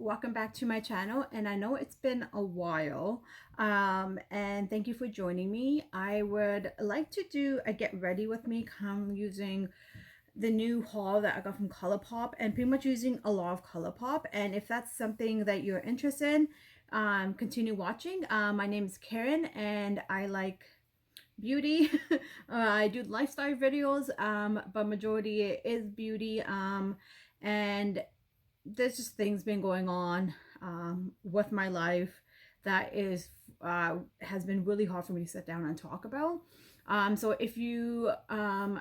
welcome back to my channel, and I know it's been a while, and thank you for joining me. I would like to do a get ready with me. I'm using the new haul that I got from Colourpop and pretty much using a lot of Colourpop, and if that's something that you're interested in, continue watching. My name is Karen and I like beauty. I do lifestyle videos, but majority is beauty, and there's just things been going on with my life that is has been really hard for me to sit down and talk about. So if you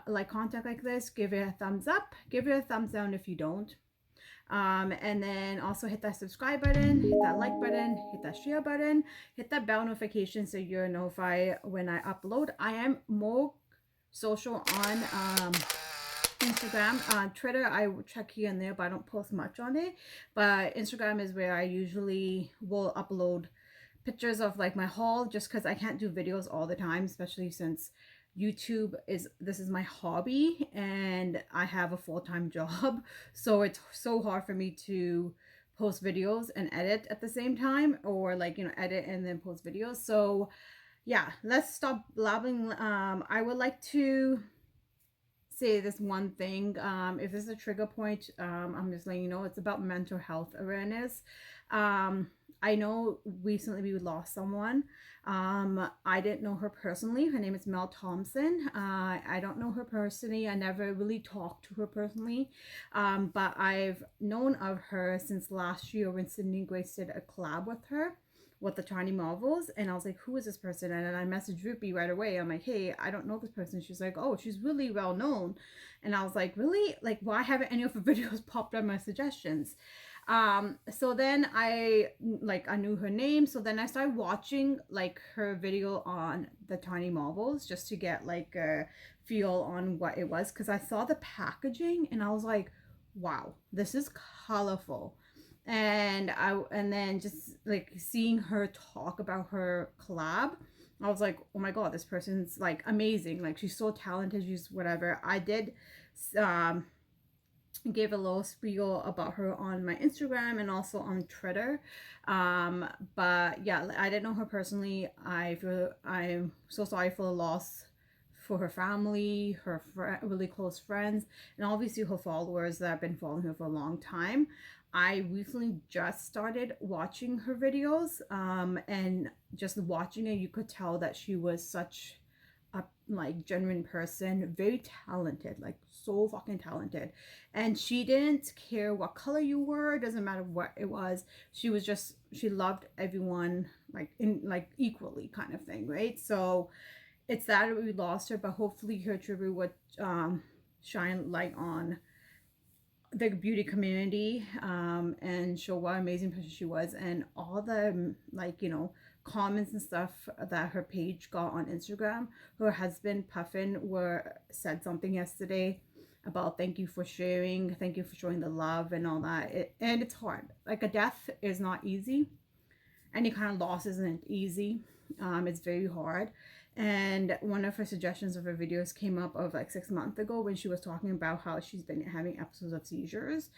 like content like this, give it a thumbs up, give it a thumbs down if you don't. And then also hit that subscribe button, hit that like button, hit that share button, hit that bell notification so you're notified when I upload. I am more social on Instagram. Twitter I check here and there, but I don't post much on it. But Instagram is where I usually will upload pictures of like my haul, just because I can't do videos all the time, especially since YouTube this is my hobby and I have a full-time job, so it's so hard for me to post videos and edit at the same time, or like, you know, edit and then post videos. So yeah, let's stop blabbing. I would like to say this one thing. If this is a trigger point, I'm just letting you know it's about mental health awareness. I know recently we lost someone. I didn't know her personally. Her name is Mel Thompson. I don't know her personally. I never really talked to her personally, but I've known of her since last year when Sydney Grace did a collab with her with the Tiny Marvels, and I was like, who is this person? And then I messaged Ruby right away. I'm like, hey, I don't know this person. She's like, oh, she's really well known. And I was like, really? Like, why haven't any of her videos popped up my suggestions? So then I knew her name, so then I started watching like her video on the Tiny Marvels just to get like a feel on what it was, because I saw the packaging and I was like, wow, this is colorful. And then just like seeing her talk about her collab, I was like, oh my god, this person's like amazing, like she's so talented, she's whatever. I did give a little spiel about her on my Instagram and also on Twitter, but yeah, I didn't know her personally. I'm so sorry for the loss for her family, her really close friends, and obviously her followers that have been following her for a long time. I recently just started watching her videos, and just watching it, you could tell that she was such a like genuine person, very talented, like so fucking talented. And she didn't care what color you were, it doesn't matter what it was. She was just, she loved everyone like in like equally kind of thing, right? So it's sad that we lost her, but hopefully her tribute would shine light on the beauty community, and show what amazing person she was, and all the like, you know, comments and stuff that her page got on Instagram. Her husband Puffin said something yesterday about thank you for sharing, thank you for showing the love and all that. And it's hard, like a death is not easy, any kind of loss isn't easy. It's very hard. And one of her suggestions of her videos came up of like 6 months ago when she was talking about how she's been having episodes of seizures.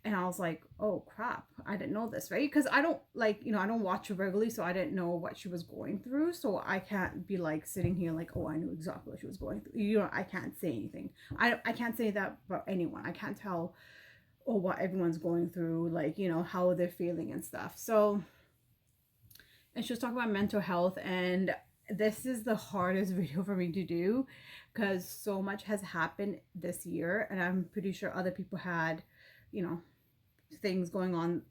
And I was like, oh crap, I didn't know this, right? Because I don't, like, you know, I don't watch her regularly, so I didn't know what she was going through. So I can't be like sitting here like, oh, I knew exactly what she was going through. You know, I can't say anything. I can't say that about anyone. I can't tell, oh, what everyone's going through, like, you know, how they're feeling and stuff. So, and she was talking about mental health, and this is the hardest video for me to do because so much has happened this year, and I'm pretty sure other people had, you know, things going on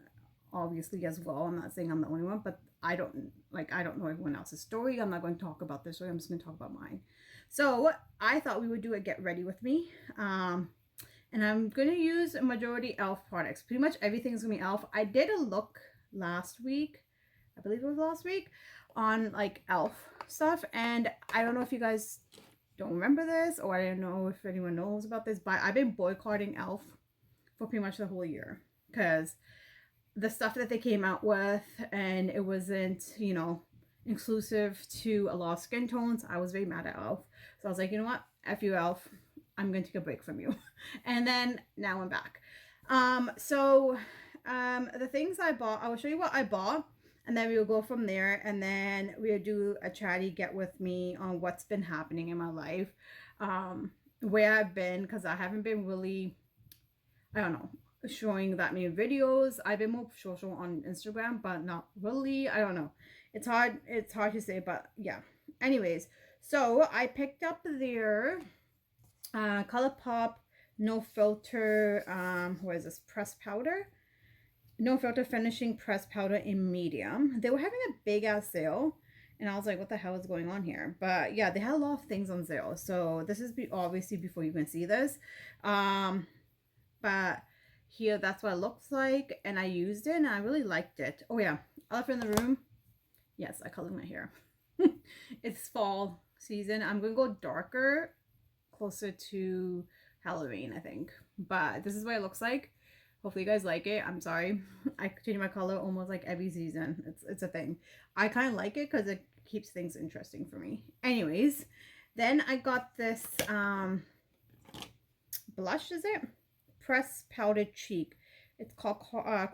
obviously as well. I'm not saying I'm the only one, but I don't know everyone else's story. I'm not going to talk about this story, I'm just going to talk about mine. So I thought we would do a get ready with me, and I'm going to use a majority e.l.f. products. Pretty much everything's going to be e.l.f. I did a look last week, I believe it was last week, on like e.l.f. stuff, and I don't know if you guys don't remember this, or I don't know if anyone knows about this, but I've been boycotting e.l.f. for pretty much the whole year because the stuff that they came out with, and it wasn't, you know, inclusive to a lot of skin tones. I was very mad at e.l.f. So I was like, you know what, F you e.l.f., I'm going to take a break from you. And then now I'm back. So the things I bought, I will show you what I bought, and then we will go from there, and then we'll do a chatty get with me on what's been happening in my life, where I've been, because I haven't been really, I don't know, showing that many videos. I've been more social on Instagram, but not really. I don't know. It's hard to say, but yeah. Anyways, so I picked up their Colourpop no filter, what is this, pressed powder, no filter finishing pressed powder in medium. They were having a big ass sale, and I was like, what the hell is going on here? But yeah, they had a lot of things on sale, so this is obviously before you can see this, but here that's what it looks like, and I used it and I really liked it. Oh yeah, elephant in the room, yes, I colored my hair. It's fall season. I'm gonna go darker closer to Halloween, I think, but this is what it looks like. Hopefully you guys like it. I'm sorry, I change my color almost like every season. It's a thing. I kind of like it because it keeps things interesting for me. Anyways, then I got this blush, is it? Pressed powdered cheek. It's called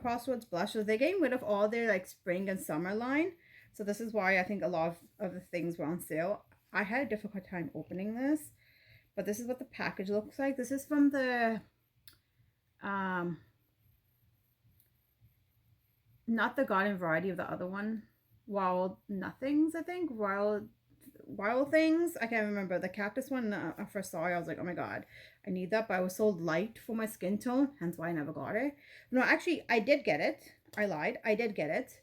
Crossroads blush. So they're getting rid of all their like spring and summer line, so this is why I think a lot of the things were on sale. I had a difficult time opening this, but this is what the package looks like. This is from the not the garden variety, of the other one, Wild Nothings, I think. Wild Things, I can't remember. The cactus one, I first saw it, I was like, oh my god, I need that, but I was so light for my skin tone, hence why I never got it. No, actually, I did get it. I lied. I did get it,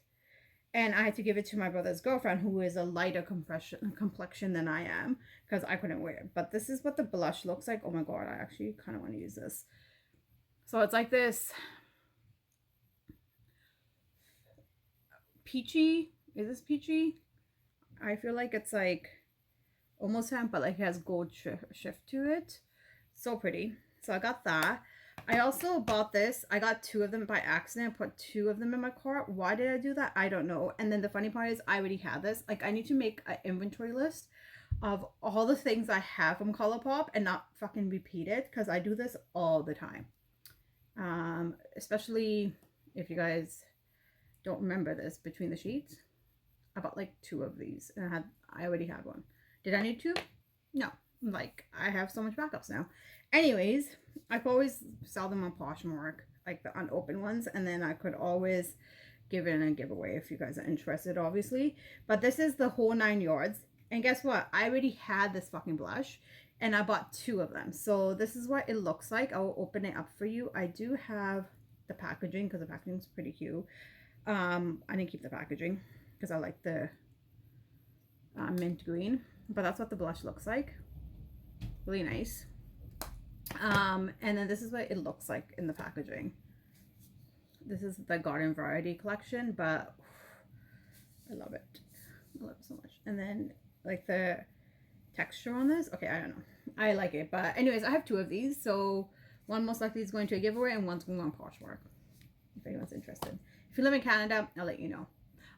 and I had to give it to my brother's girlfriend, who is a lighter complexion than I am, because I couldn't wear it. But this is what the blush looks like. Oh my god, I actually kind of want to use this. So it's like this peachy. Is this peachy? I feel like it's like almost hemp, but like it has gold shift to it. So pretty. So I got that. I also bought this. I got two of them by accident. I put two of them in my cart. Why did I do that? I don't know. And then the funny part is I already had this. Like, I need to make an inventory list of all the things I have from Colourpop and not fucking repeat it, because I do this all the time. Especially if you guys don't remember this, Between the Sheets. I bought like two of these, and I already had one. Did I need two? No. Like, I have so much backups now. Anyways, I could always sell them on Poshmark, like the unopened ones, and then I could always give it in a giveaway if you guys are interested, obviously. But this is the whole 9 yards. And guess what? I already had this fucking blush, and I bought two of them. So this is what it looks like. I will open it up for you. I do have the packaging, because the packaging is pretty cute. I didn't keep the packaging because I like the mint green, but that's what the blush looks like. Really nice. And then this is what it looks like in the packaging. This is the garden variety collection, but I love it. I love it so much. And then like the texture on this, okay, I don't know, I like it. But anyways, I have two of these, so one most likely is going to a giveaway and one's going on Poshmark, if anyone's interested. If you live in Canada, I'll let you know.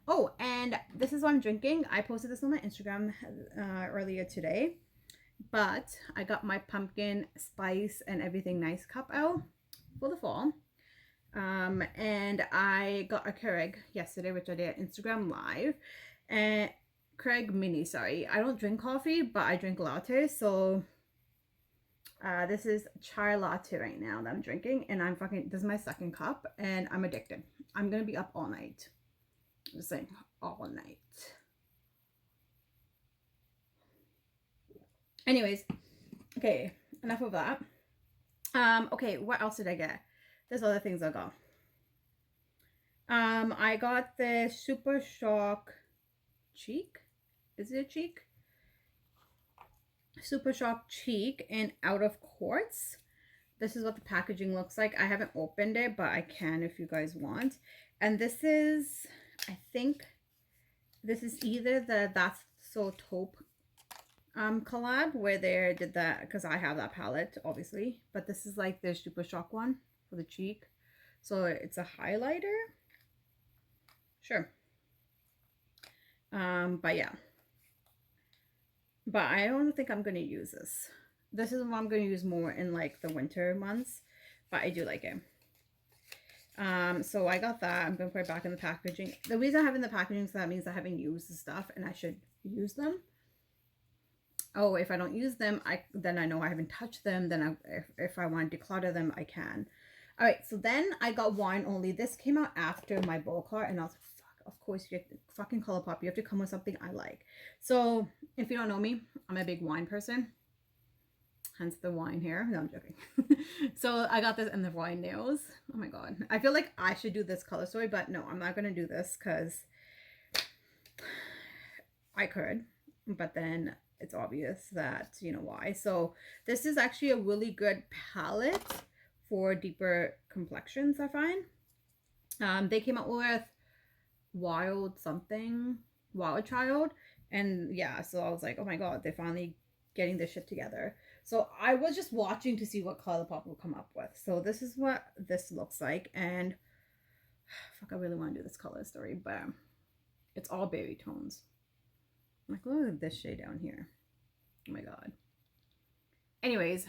Oh, and this is what I'm drinking. I posted this on my Instagram earlier today, but I got my pumpkin spice and everything nice cup out for the fall. And I got a Keurig yesterday, which I did Instagram live, and Keurig mini, sorry. I don't drink coffee, but I drink latte, so this is chai latte right now that I'm drinking, and this is my second cup, and I'm addicted. I'm gonna be up all night. I'm just saying, all night. Anyways, okay, enough of that. Okay, what else did I get? There's other things I got. I got the Super Shock Cheek. Is it a cheek? Super Shock Cheek in Out of Quartz. This is what the packaging looks like. I haven't opened it, but I can if you guys want. And this is, I think, this is either the That's So Taupe collab, where they did that, because I have that palette, obviously. But this is like the Super Shock one for the cheek. So it's a highlighter. Sure. But yeah. But I don't think I'm going to use this. This is what I'm going to use more in like the winter months. But I do like it. So I got that. I'm gonna put it back in the packaging. The reason I have it in the packaging is that means I haven't used the stuff and I should use them. Oh, if I don't use them, then I know I haven't touched them. Then if I want to declutter them, I can. All right, so then I got wine only. This came out after my bowl cart, and I was like, fuck, of course you get fucking Colourpop. You have to come with something I like. So if you don't know me, I'm a big wine person. Hence the wine hair. No, I'm joking. So I got this and the wine nails. Oh my god. I feel like I should do this color story, but no, I'm not going to do this because I could. But then it's obvious that, you know why. So this is actually a really good palette for deeper complexions, I find. They came out with Wild Child. And yeah, so I was like, oh my god, they're finally getting this shit together. So I was just watching to see what Colourpop will come up with. So this is what this looks like. And fuck, I really want to do this color story, but it's all berry tones. I'm like, look at this shade down here. Oh my god. Anyways,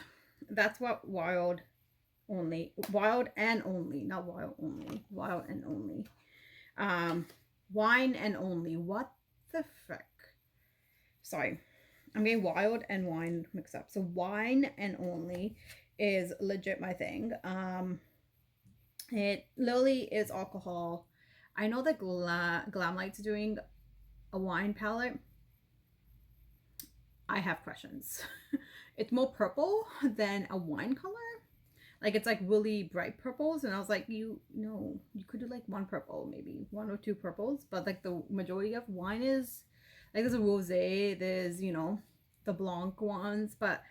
that's what Wild and Only, not Wild Only. Wild and Only. Wine and Only. What the frick? Sorry. I'm getting Wild and Wine mixed up. So Wine and Only is legit my thing. It literally is alcohol. I know that Glamlight's doing a wine palette. I have questions. It's more purple than a wine color. Like it's like really bright purples, and I was like, you could do like one purple, maybe one or two purples, but like the majority of wine is like there's a rosé, there's, you know, the blanc ones, but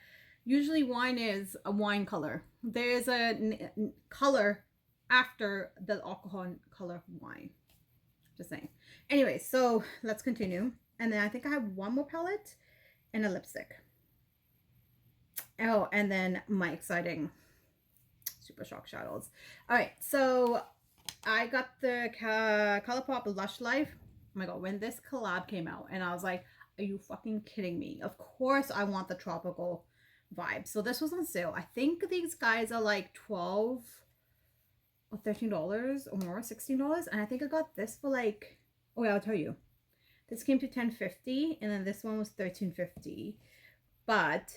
usually wine is a wine color. There's a color after the alcohol color of wine. Just saying. Anyway, so let's continue. And then I think I have one more palette and a lipstick. Oh, and then my exciting Super Shock shadows. All right, so I got the Colourpop Lush Life. Oh my god, when this collab came out, and I was like, are you fucking kidding me? Of course I want the tropical vibe. So this was on sale. I think these guys are like $12 or $13 or more, $16. And I think I got this for like, oh yeah, I'll tell you. This came to $10.50, and then this one was $13.50. But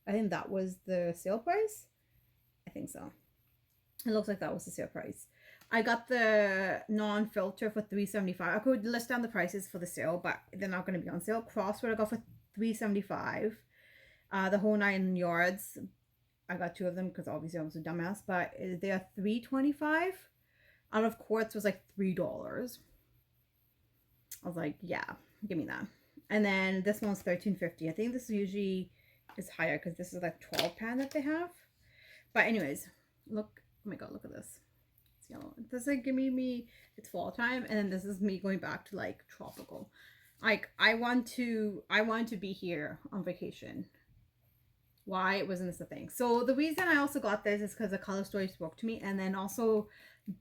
I think that was the sale price. I think so. It looks like that was the sale price. I got the non-filter for $3.75. I could list down the prices for the sale, but they're not going to be on sale. Crossword I got for $3.75. The whole 9 yards, I got 2 of them because obviously I was a dumbass, but they are $3.25. Out of quartz was like $3. I was like, yeah, give me that. And then this one's $13.50. I think this usually is higher because this is like 12 pan that they have. But anyways, look, oh my god, look at this. It's yellow. This is like giving me, it's fall time, and then this is me going back to like tropical. Like I want to be here on vacation. Why wasn't this a thing? So the reason I also got this is because the color story spoke to me, and then also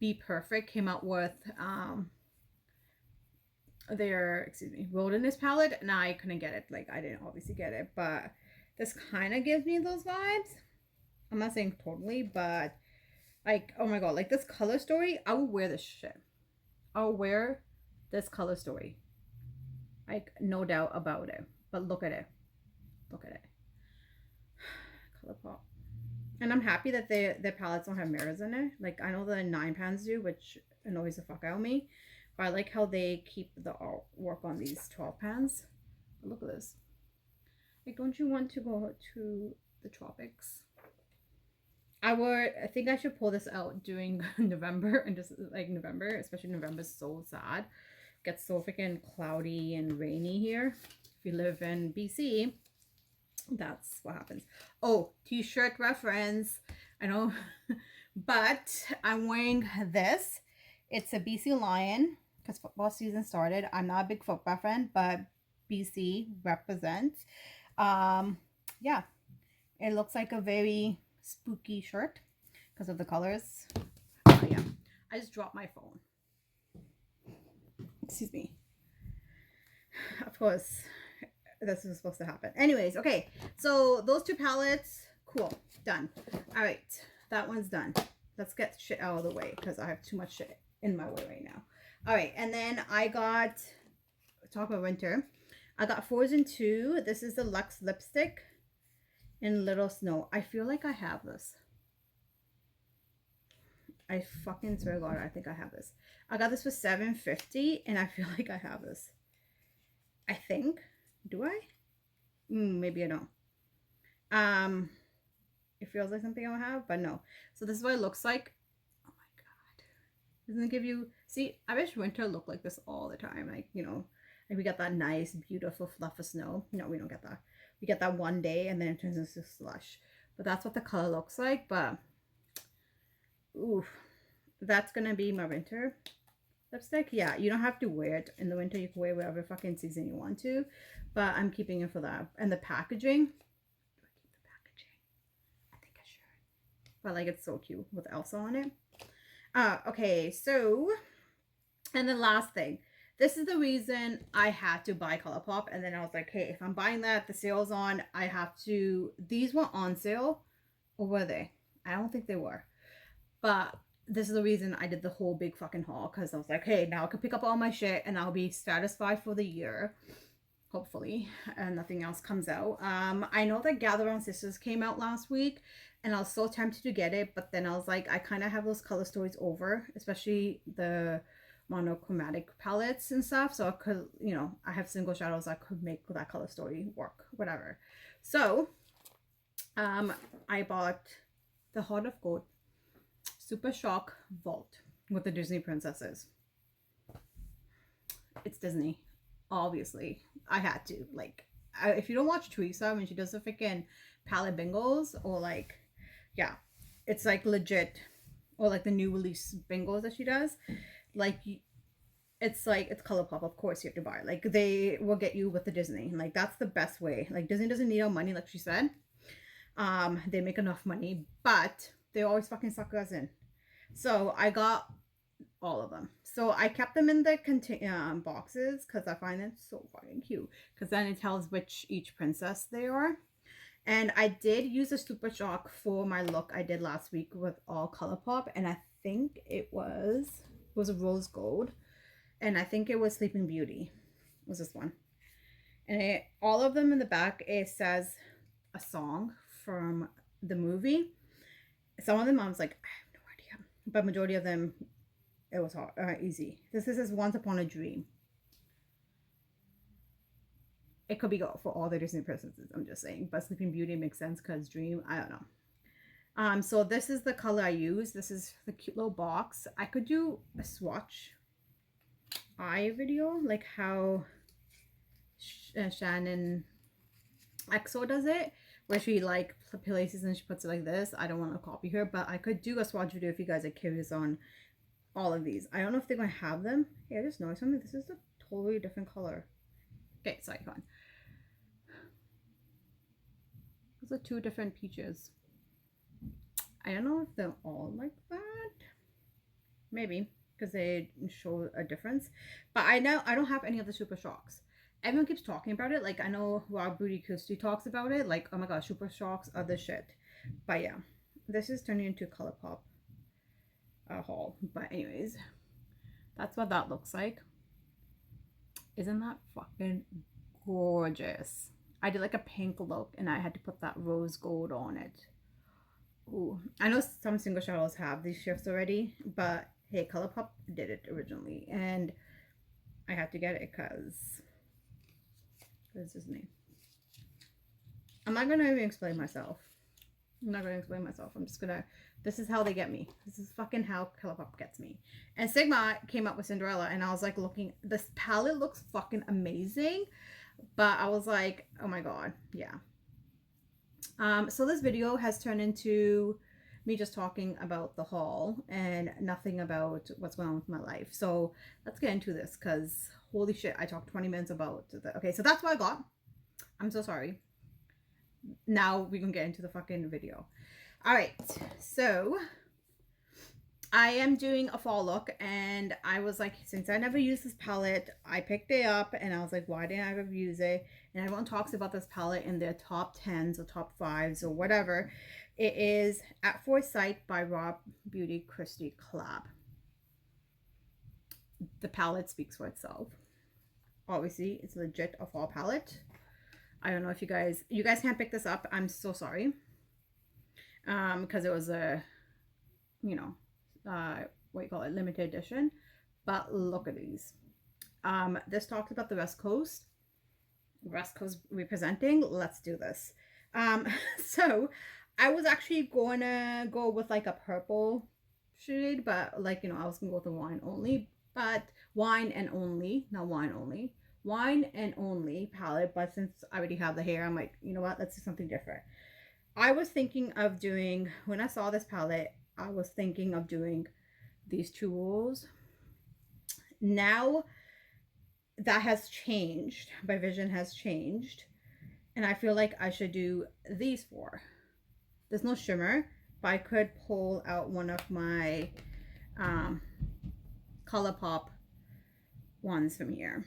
Be Perfect came out with their wilderness palette, and I couldn't get it. Like I didn't obviously get it, but this kind of gives me those vibes. I'm not saying totally, but like, oh my god, like this color story, I will wear this shit. I'll wear this color story, like no doubt about it. But look at it, look at it. Colourpop. And I'm happy that their palettes don't have mirrors in it. Like I know the 9 pans do, which annoys the fuck out of me. But I like how they keep the artwork on these 12 pans. But look at this. Like, don't you want to go to the tropics? I think I should pull this out during November, and just like November, especially November is so sad. It gets so freaking cloudy and rainy here. If you live in BC, that's what happens. Oh, t-shirt reference. I know, but I'm wearing this. It's a BC Lion because football season started. I'm not a big football fan, but BC represents. Yeah, it looks like a very spooky shirt because of the colors. Yeah, I just dropped my phone. Excuse me. Of course, this is supposed to happen. Anyways, okay, so those 2 palettes, cool, done. All right, that one's done. let's get shit out of the way because I have too much shit in my way right now. All right, and then I got, talk about winter, I got Frozen 2. This is the Luxe lipstick in Little Snow. I feel like I have this. I fucking swear to God, I think I have this. I got this for $7.50 and I feel like I have this. I think. Do I? Maybe I don't. It feels like something I'll have, but no. So this is what it looks like. Oh my God. Doesn't it give you, see, I wish winter looked like this all the time. Like, you know, like we got that nice, beautiful fluff of snow. No, we don't get that. We get that one day and then it turns into slush. But that's what the color looks like. But, ooh, that's going to be my winter lipstick. Yeah, you don't have to wear it in the winter. You can wear whatever fucking season you want to. But I'm keeping it for that. And the packaging. But like it's so cute with Elsa on it. Okay, so, and the last thing, this is the reason I had to buy Colourpop, and then I was like, hey, if I'm buying that, the sale's on, I have to, these were on sale, or were they? I don't think they were, but this is the reason I did the whole big fucking haul, because I was like, hey, now I can pick up all my shit, and I'll be satisfied for the year, hopefully, and nothing else comes out. I know that Gather Round Sisters came out last week, and I was so tempted to get it, but then I was like, I kind of have those color stories over, especially the monochromatic palettes and stuff. So I could, you know, I have single shadows. I could make that color story work, whatever. So, I bought the Heart of Gold Super Shock Vault with the Disney princesses. It's Disney, obviously. I had to. Like, if you don't watch Teresa when she does the freaking palette bingos, or like, yeah, it's like legit, or like the new release bingos that she does, like it's like, it's Colourpop, of course you have to buy it. Like they will get you with the Disney, like that's the best way. Like Disney doesn't need our money, like she said. They make enough money, but they always fucking suck us in. So I got all of them. So I kept them in the boxes because I find them so fucking cute, because then it tells which each princess they are. And I did use a Super Shock for my look I did last week with all Colourpop, and I think it was a rose gold, and I think it was Sleeping Beauty was this one. And all of them in the back, it says a song from the movie. Some of them I was like, I have no idea, but majority of them it was hard, easy. This is Once Upon a Dream. It could be for all the Disney princesses, I'm just saying. But Sleeping Beauty makes sense because Dream, I don't know. So this is the color I use. This is the cute little box. I could do a swatch eye video, like how Shannon EXO does it, where she like places and she puts it like this. I don't want to copy her, but I could do a swatch video if you guys are curious on all of these. I don't know if they're going to have them. Yeah, I just noticed something. This is a totally different color. Okay, sorry, go on. Those are two different peaches. I don't know if they're all like that. Maybe, because they show a difference. But I know I don't have any of the Super Shocks. Everyone keeps talking about it. Like, I know Wild Beauty Kristi talks about it. Like, oh my god, Super Shocks are the shit. But yeah, this is turning into Colourpop haul. But anyways, that's what that looks like. Isn't that fucking gorgeous? I did like a pink look and I had to put that rose gold on it. Ooh, I know some single shadows have these shifts already, but hey, Colourpop did it originally and I had to get it because this is me. I'm not gonna even explain myself. I'm not gonna explain myself. I'm just gonna, this is how they get me. This is fucking how Colourpop gets me. And Sigma came up with Cinderella and I was like looking, this palette looks fucking amazing. But I was like, oh my god, yeah. So this video has turned into me just talking about the haul and nothing about what's going on with my life. So let's get into this because holy shit, I talked 20 minutes about the, okay, so that's what I got. I'm so sorry. Now we can get into the fucking video. All right, so I am doing a fall look and I was like, since I never used this palette, I picked it up and I was like, why didn't I ever use it? And everyone talks about this palette in their top 10s or top 5s or whatever. It is At First Sight by Raw Beauty Kristi collab. The palette speaks for itself. Obviously, it's legit a fall palette. I don't know if you guys can't pick this up. I'm so sorry. Because it was a, you know, what you call it, limited edition. But look at these. This talks about the West Coast representing. Let's do this. So I was actually gonna go with like a purple shade, but like, you know, I was gonna go with the wine only, but wine and only, not wine only, wine and only palette. But since I already have the hair, I'm like, you know what, let's do something different. I was thinking of doing, when I saw this palette, I was thinking of doing these tools. Now that has changed, my vision has changed, and I feel like I should do these four. There's no shimmer, but I could pull out one of my Colourpop ones from here.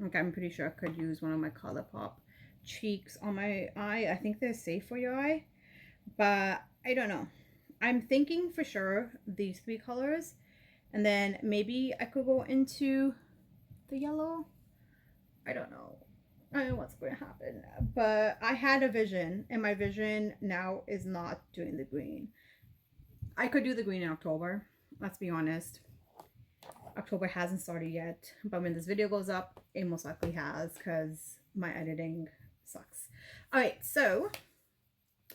Okay, I'm pretty sure I could use one of my Colourpop cheeks on my eye. I think they're safe for your eye, but I don't know. I'm thinking for sure these three colors, and then maybe I could go into the yellow. I don't know. I don't know what's going to happen, but I had a vision, and my vision now is not doing the green. I could do the green in October. Let's be honest. October hasn't started yet, but when this video goes up, it most likely has, because my editing sucks. All right, so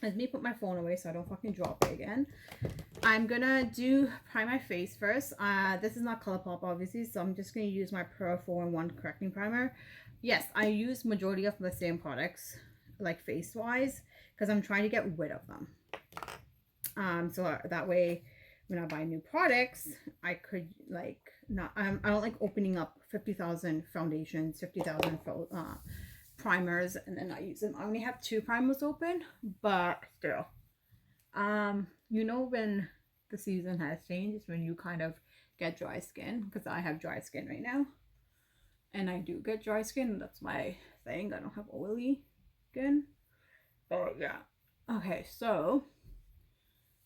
let me put my phone away so I don't fucking drop it again. I'm gonna prime my face first. This is not Colourpop, obviously, so I'm just gonna use my Pro 4-in-1 correcting primer. Yes, I use majority of the same products, like face wise, because I'm trying to get rid of them. So that way, when I buy new products, I could like not. I don't like opening up 50,000 foundations, 50,000 primers, and then not use them. I only have 2 primers open, but still, you know, when the season has changed, it's when you kind of get dry skin, because I have dry skin right now, and I do get dry skin. That's my thing. I don't have oily skin, but yeah. Okay, so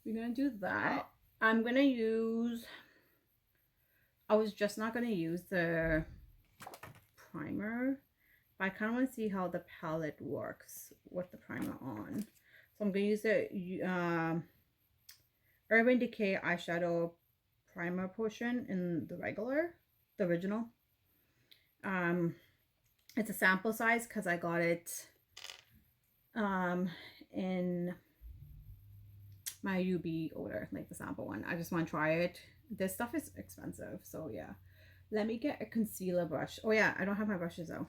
we're gonna do that. I'm gonna use, I was just not gonna use the primer, but I kind of want to see how the palette works with the primer on. So I'm gonna use the Urban Decay eyeshadow primer portion in the original. It's a sample size because I got it in my UB order, like the sample one. I just want to try it. This stuff is expensive, so yeah. Let me get a concealer brush. Oh yeah, I don't have my brushes though.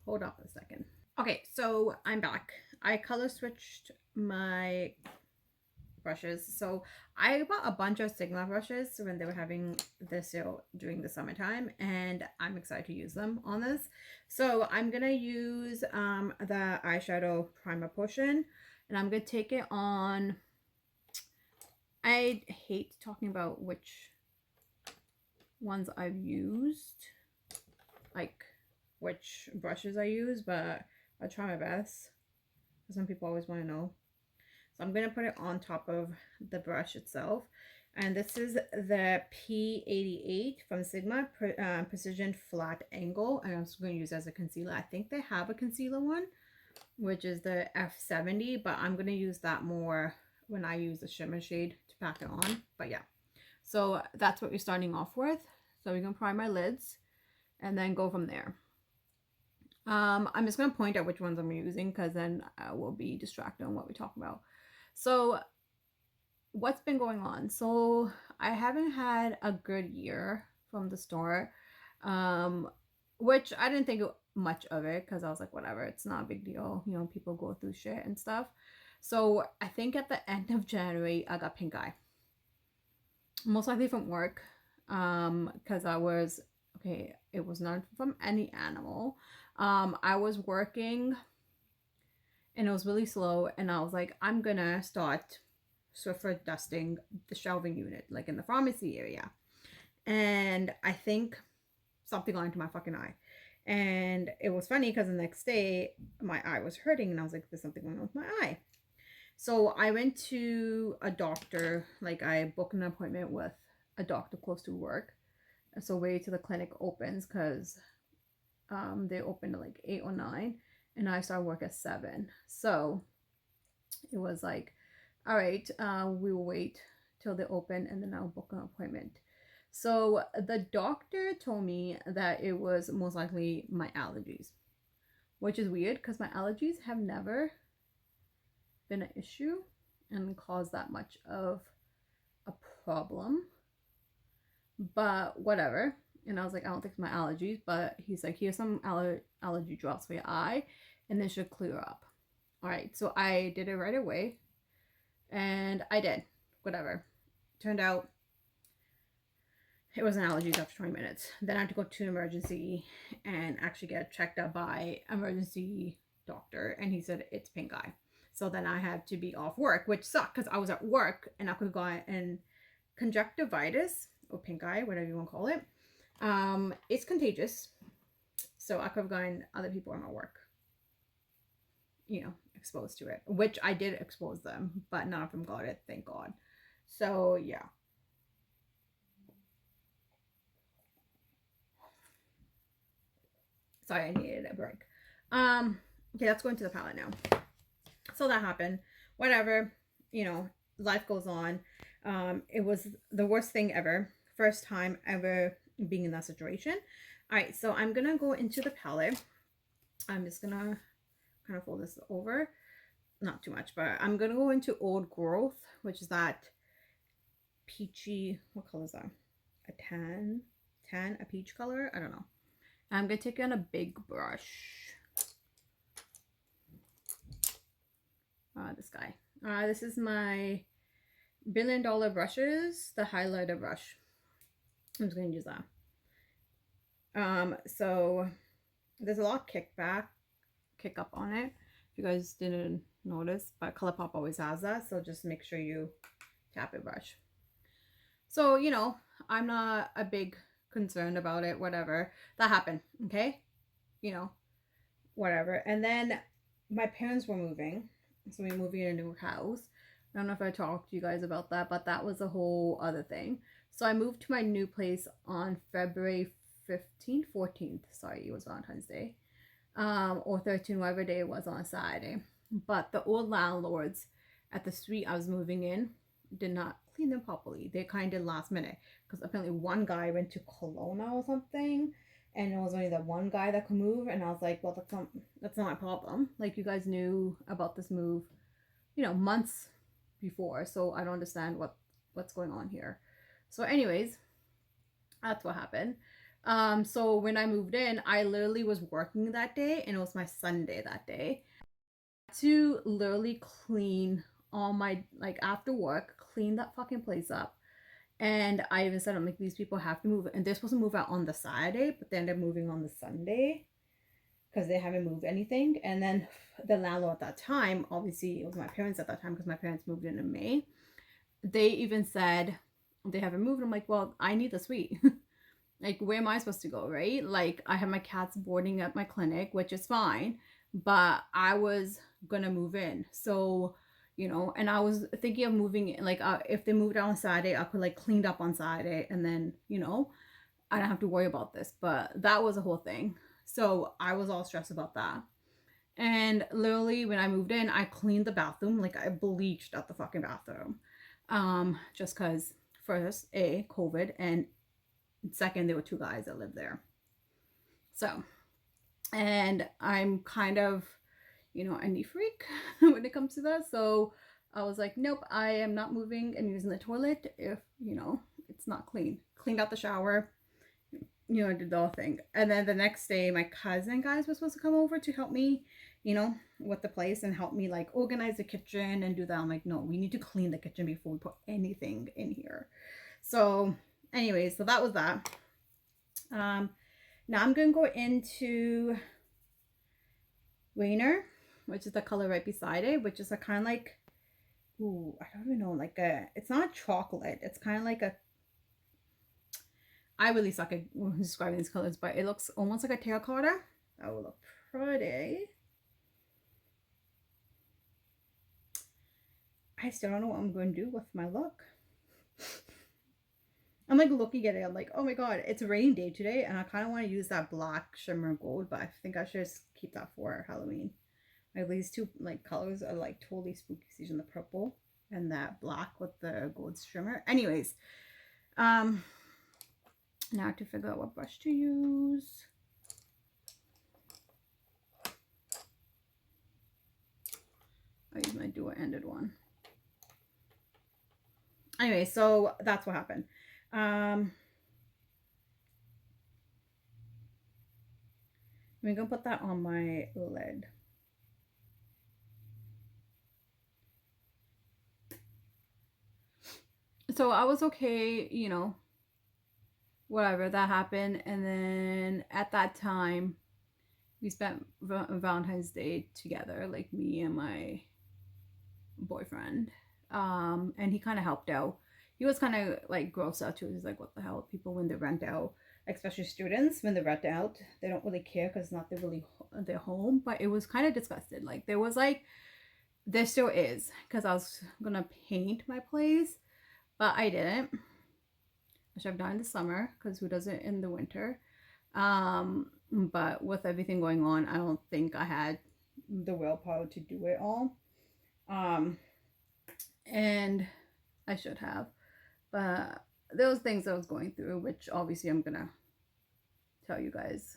Hold up a second. Okay, so I'm back. I color switched my brushes. So I bought a bunch of Sigma brushes when they were having the sale during the summertime, and I'm excited to use them on this. So I'm gonna use the eyeshadow primer portion, and I'm gonna take it on. I hate talking about which ones I've used, like which brushes I use, but I'll try my best. Some people always want to know. So I'm going to put it on top of the brush itself. And this is the P88 from Sigma, Precision Flat Angle. And I'm just going to use it as a concealer. I think they have a concealer one, which is the F70, but I'm going to use that more when I use the shimmer shade to pack it on. But yeah, so that's what we're starting off with. So we're going to prime my lids and then go from there. I'm just going to point out which ones I'm using, because then I will be distracted on what we talk about. So what's been going on? So I haven't had a good year from the store, which I didn't think much of it, because I was like, whatever, it's not a big deal. You know, people go through shit and stuff. So I think at the end of January, I got pink eye. Most likely from work, because I was, okay, it was not from any animal. I was working and it was really slow, and I was like, I'm gonna start Swiffer dusting the shelving unit, like in the pharmacy area. And I think something got into my fucking eye, And it was funny because the next day my eye was hurting and I was like, there's something going on with my eye. So I went to a doctor, like I booked an appointment with a doctor close to work. So wait till the clinic opens because they opened at like 8 or 9 and I started work at 7. So it was like, all right, we will wait till they open and then I'll book an appointment. So the doctor told me that it was most likely my allergies, which is weird because my allergies have never been an issue and caused that much of a problem. But whatever. And I was like, I don't think it's my allergies, but he's like, here's some allergy drops for your eye and this should clear up. All right, so I did it right away and I did whatever. Turned out it was an allergies after 20 minutes. Then I had to go to emergency and actually get checked out by emergency doctor, and he said it's pink eye. So then I had to be off work, which sucked because I was at work and I could have gotten conjunctivitis or pink eye, whatever you want to call it. It's contagious, so I could have gotten other people in my work, you know, exposed to it, which I did expose them, but none of them got it, thank God. So yeah. Sorry, I needed a break. Okay, let's go into the palette now. So that happened. Whatever, you know, life goes on. It was the worst thing ever. First time ever being in that situation. All right, so I'm gonna go into the palette. I'm just gonna kind of fold this over, not too much, but I'm gonna go into Old Growth, which is that peachy, what color is that? A tan, a peach color. I don't know. I'm gonna take it on a big brush. This guy. This is my $1 billion brushes, the highlighter brush. I'm just gonna use that. So there's a lot of kick up on it. If you guys didn't notice, but Colourpop always has that. So just make sure you tap your brush. So, you know, I'm not a big concerned about it, whatever. That happened, okay? You know, whatever. And then my parents were moving. So we're moving in a new house. I don't know if I talked to you guys about that, but that was a whole other thing. So I moved to my new place on February 15th, 14th. Sorry, it was Valentine's Day. Or 13th, whatever day it was on a Saturday. But the old landlords at the street I was moving in did not clean them properly. They kind of did last minute because apparently one guy went to Kelowna or something, and it was only that one guy that could move. And I was like, well, that's not my problem. Like, you guys knew about this move, you know, months before, so I don't understand what's going on here. So anyways, that's what happened. So when I moved in, I literally was working that day, and it was my Sunday that day. To literally clean all my, like, after work, clean that fucking place up. And I even said, I'm like, these people have to move, and they're supposed to move out on the Saturday, but then they're moving on the Sunday because they haven't moved anything. And then the landlord at that time, obviously it was my parents at that time because my parents moved in May, they even said they haven't moved. I'm like, well, I need the suite. Like, where am I supposed to go, right? Like, I have my cats boarding at my clinic, which is fine, but I was gonna move in. So, you know, and I was thinking of moving in, like, if they moved out on Saturday, I could, like, cleaned up on Saturday, and then, you know, I don't have to worry about this. But that was a whole thing. So I was all stressed about that. And literally when I moved in, I cleaned the bathroom. Like, I bleached out the fucking bathroom. Just because, first, COVID, and second, there were 2 guys that lived there. So, and I'm kind of, you know, a neat freak when it comes to that. So I was like, nope, I am not moving and using the toilet if, you know, it's not clean. Cleaned out the shower, you know, I did the whole thing. And then the next day, my cousin guys were supposed to come over to help me, you know, with the place and help me, like, organize the kitchen and do that. I'm like, no, we need to clean the kitchen before we put anything in here. So anyways, so that was that. Now I'm going to go into Rainer, which is the color right beside it, which is a kind of like, ooh, I don't even know, like a, it's not chocolate. It's kind of like a, I really suck at describing these colors, but it looks almost like a terracotta. That will look pretty. I still don't know what I'm going to do with my look. I'm like looking at it, I'm like, oh my god, it's a rain day today, and I kind of want to use that black shimmer gold, but I think I should just keep that for Halloween. Like these two like colors are like totally spooky season, the purple and that black with the gold shimmer. Anyways, now to figure out what brush to use. I use my dual-ended one. Anyway, so that's what happened. I'm gonna put that on my lid. So I was okay, you know, whatever, that happened. And then at that time, we spent Valentine's Day together, like me and my boyfriend. And he kind of helped out. He was kind of like grossed out too. He's like, what the hell? People, when they rent out, especially students, when they rent out, they don't really care because it's not their home. But it was kind of disgusted. Like there was like, there still is, because I was gonna paint my place, but I didn't. I should have done in the summer, because who does it in the winter? But with everything going on, I don't think I had the willpower to do it all. And I should have, but those things I was going through, which obviously I'm gonna tell you guys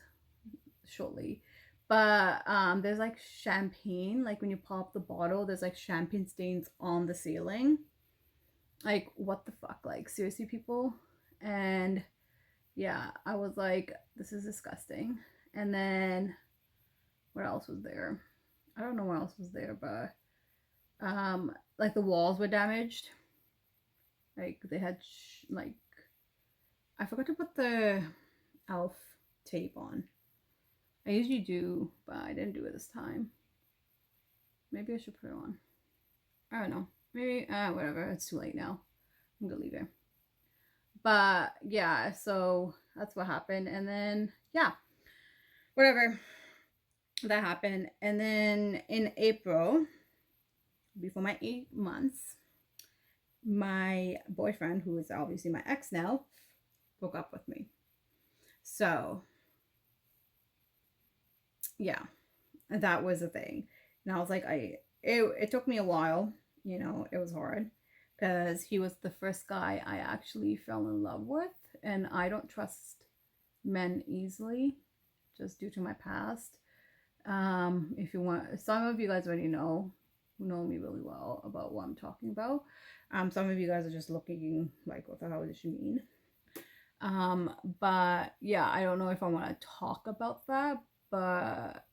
shortly. But there's like champagne, like when you pop the bottle, there's like champagne stains on the ceiling. Like what the fuck, like seriously, people? And yeah, I was like, this is disgusting. And then what else was there? I don't know what else was there, but like the walls were damaged. Like they had like, I forgot to put the elf tape on. I usually do, but I didn't do it this time. Maybe I should put it on. I don't know. Maybe whatever, it's too late now. I'm gonna leave it. But yeah, so that's what happened. And then yeah, whatever, that happened. And then in April, before my 8 months, my boyfriend, who is obviously my ex now, broke up with me. So yeah, that was a thing. And I was like, it took me a while, you know, it was hard, because he was the first guy I actually fell in love with, and I don't trust men easily, just due to my past. If you want, some of you guys already know, who know me really well, about what I'm talking about. Some of you guys are just looking like, what the hell does she mean? But yeah, I don't know if I want to talk about that, but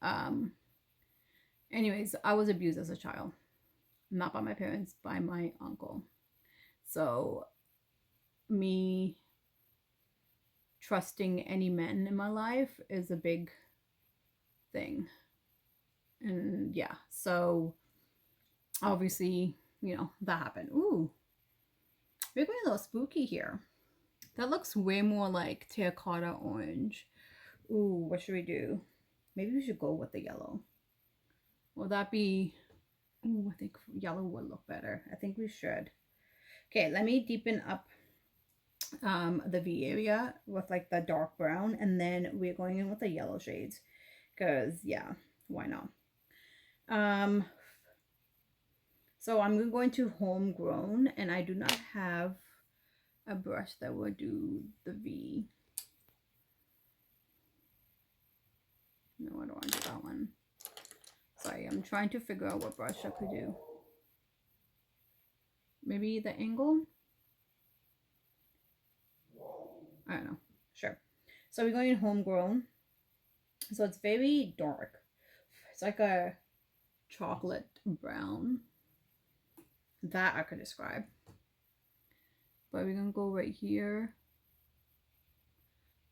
anyways, I was abused as a child, not by my parents, by my uncle. So me trusting any men in my life is a big thing. And yeah, so obviously, you know, that happened. Ooh, we're going a little spooky here. That looks way more like terracotta orange. Ooh, what should we do? Maybe we should go with the yellow. Will that be... Ooh, I think yellow would look better. I think we should. Okay, let me deepen up the V area with like the dark brown, and then we're going in with the yellow shades, because yeah, why not? So I'm going to homegrown, and I do not have a brush that will do the V. No, I don't want to do that one. Sorry, I'm trying to figure out what brush I could do. Maybe the angle? I don't know. Sure. So we're going homegrown. So it's very dark. It's like a chocolate brown. That I could describe. But we're gonna go right here.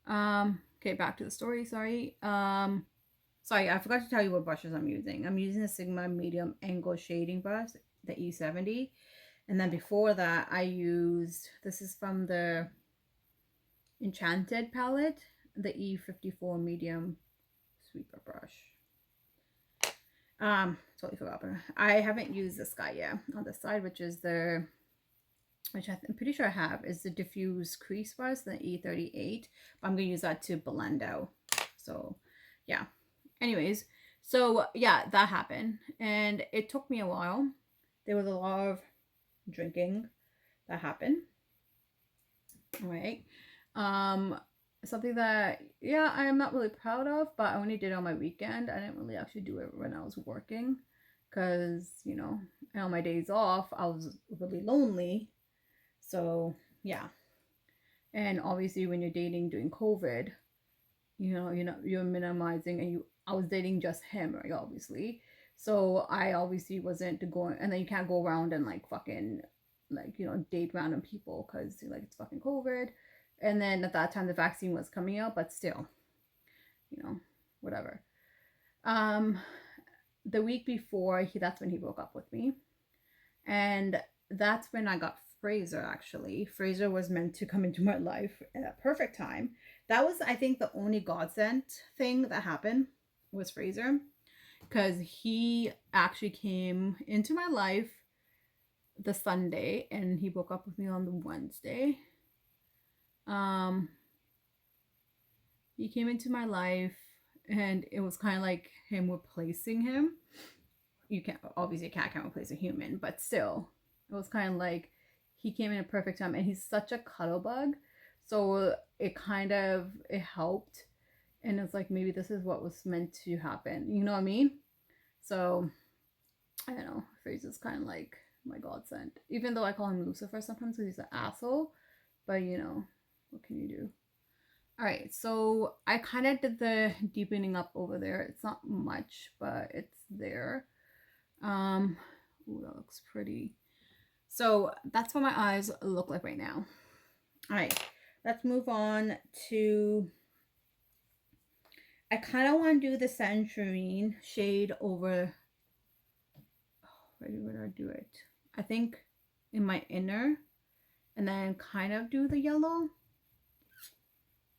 Okay, back to the story, sorry. Sorry, I forgot to tell you what brushes I'm using. I'm using the Sigma medium angle shading brush, the E70. And then before that, I used, this is from the Enchanted palette, the E54 medium sweeper brush. Totally forgot, but I haven't used this guy yet on the side, which is the, which I'm pretty sure I have, is the diffuse crease brush, the E38. But I'm gonna use that to blend out. So yeah. Anyways, so yeah, that happened, and it took me a while. There was a lot of drinking that happened. All right. Something that, yeah, I'm not really proud of, but I only did it on my weekend. I didn't really actually do it when I was working, because, you know, on my days off I was really lonely. So yeah. And obviously when you're dating during COVID, you know, you're minimizing, and I was dating just him, right? Obviously. So I obviously wasn't going, and then you can't go around and like fucking, like, you know, date random people, because like it's fucking COVID. And then at that time the vaccine was coming out, but still, you know, whatever. The week before, that's when he broke up with me, and that's when I got Fraser. Actually, Fraser was meant to come into my life at a perfect time. That was, I think, the only godsend thing that happened was Fraser, because he actually came into my life the Sunday, and he broke up with me on the Wednesday. He came into my life, and it was kind of like him replacing him. You can't, obviously a cat can't replace a human, but still, it was kind of like he came in a perfect time, and he's such a cuddle bug, so it kind of, it helped, and it's like maybe this is what was meant to happen, you know what I mean? So I don't know, Fraser's kind of like my godsend, even though I call him Lucifer sometimes because he's an asshole, but you know, what can you do? All right, so I kind of did the deepening up over there. It's not much, but it's there. Ooh, that looks pretty. So that's what my eyes look like right now. All right, let's move on to, I kind of want to do the Centurine shade over, where did I do it? I think in my inner, and then kind of do the yellow.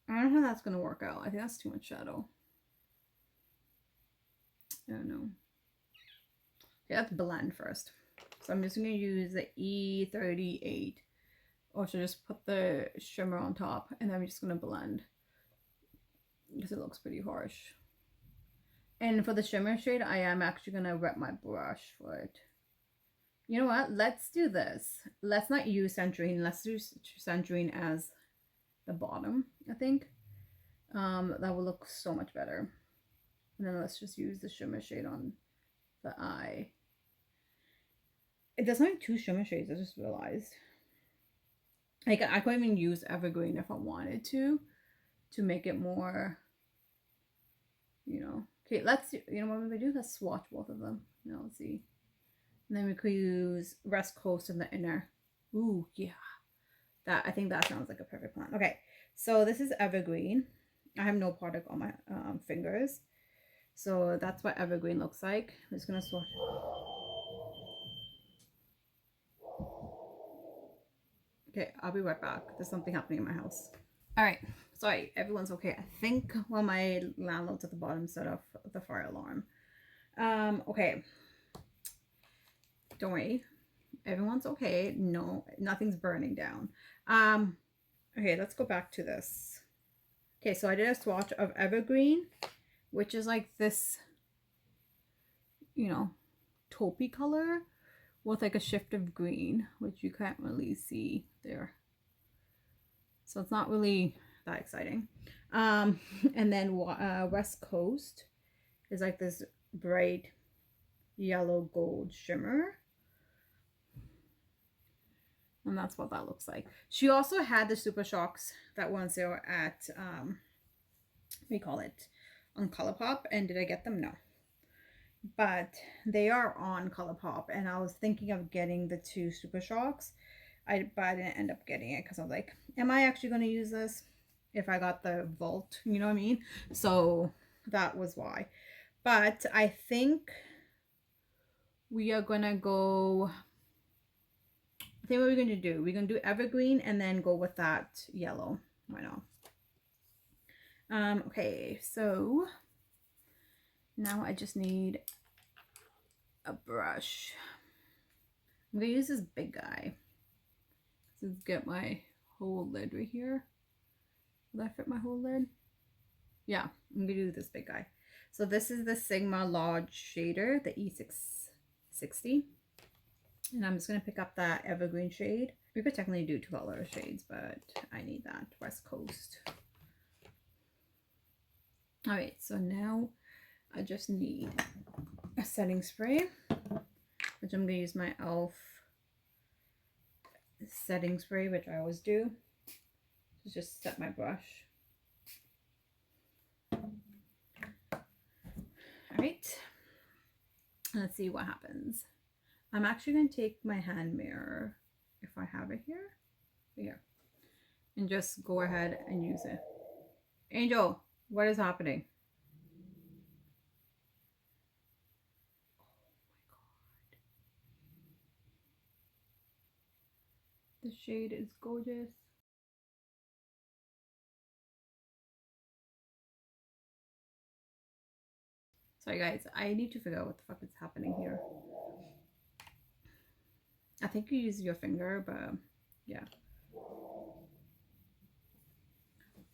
I don't know how that's going to work out. I think that's too much shadow. I don't know. Okay, let's blend first. So I'm just going to use the E38. Or should I just put the shimmer on top, and then I'm just going to blend, because it looks pretty harsh. And for the shimmer shade, I am actually going to wet my brush for it. You know what? Let's do this. Let's not use Centurine. Let's do Centurine as the bottom, I think. That will look so much better. And then let's just use the shimmer shade on the eye. It doesn't have two shimmer shades, I just realized. Like, I could even use Evergreen if I wanted to make it more, you know. Okay, let's, you know what we do? Let's swatch both of them. Now let's see. And then we could use West Coast in the inner. Ooh, yeah. That, I think that sounds like a perfect plan. Okay, so this is Evergreen. I have no product on my fingers. So that's what Evergreen looks like. I'm just going to swatch. Okay, I'll be right back. There's something happening in my house. All right, sorry, everyone's okay. I think while my landlord's at the bottom set off the fire alarm. Okay. Don't worry. Everyone's okay. No, nothing's burning down. Okay, let's go back to this. Okay, so I did a swatch of Evergreen, which is like this, you know, taupey color with like a shift of green, which you can't really see there. So it's not really that exciting. And then West Coast is like this bright yellow gold shimmer. And that's what that looks like. She also had the Super Shocks that were on sale at, what do you call it, on Colourpop. And did I get them? No. But they are on Colourpop. And I was thinking of getting the two Super Shocks. But I didn't end up getting it because I was like, am I actually going to use this if I got the Vault? You know what I mean? So that was why. But I think we are going to go... I think what we're going to do, we're going to do Evergreen and then go with that yellow. why not? Okay, so now I just need a brush. I'm gonna use this big guy. Let's get my whole lid right here. Will that fit my whole lid? Yeah, I'm gonna do this big guy. So this is the Sigma Lodge shader, the E660. And I'm just gonna pick up that evergreen shade. We could technically do 2 color shades, but I need that West Coast. All right, so now I just need a setting spray, which I'm gonna use my e.l.f. setting spray, which I always do. So just set my brush. All right, let's see what happens. I'm actually going to take my hand mirror, if I have it here, and just go ahead and use it. Angel, what is happening? Oh my god. The shade is gorgeous. Sorry guys, I need to figure out what the fuck is happening here. I think you use your finger, but yeah.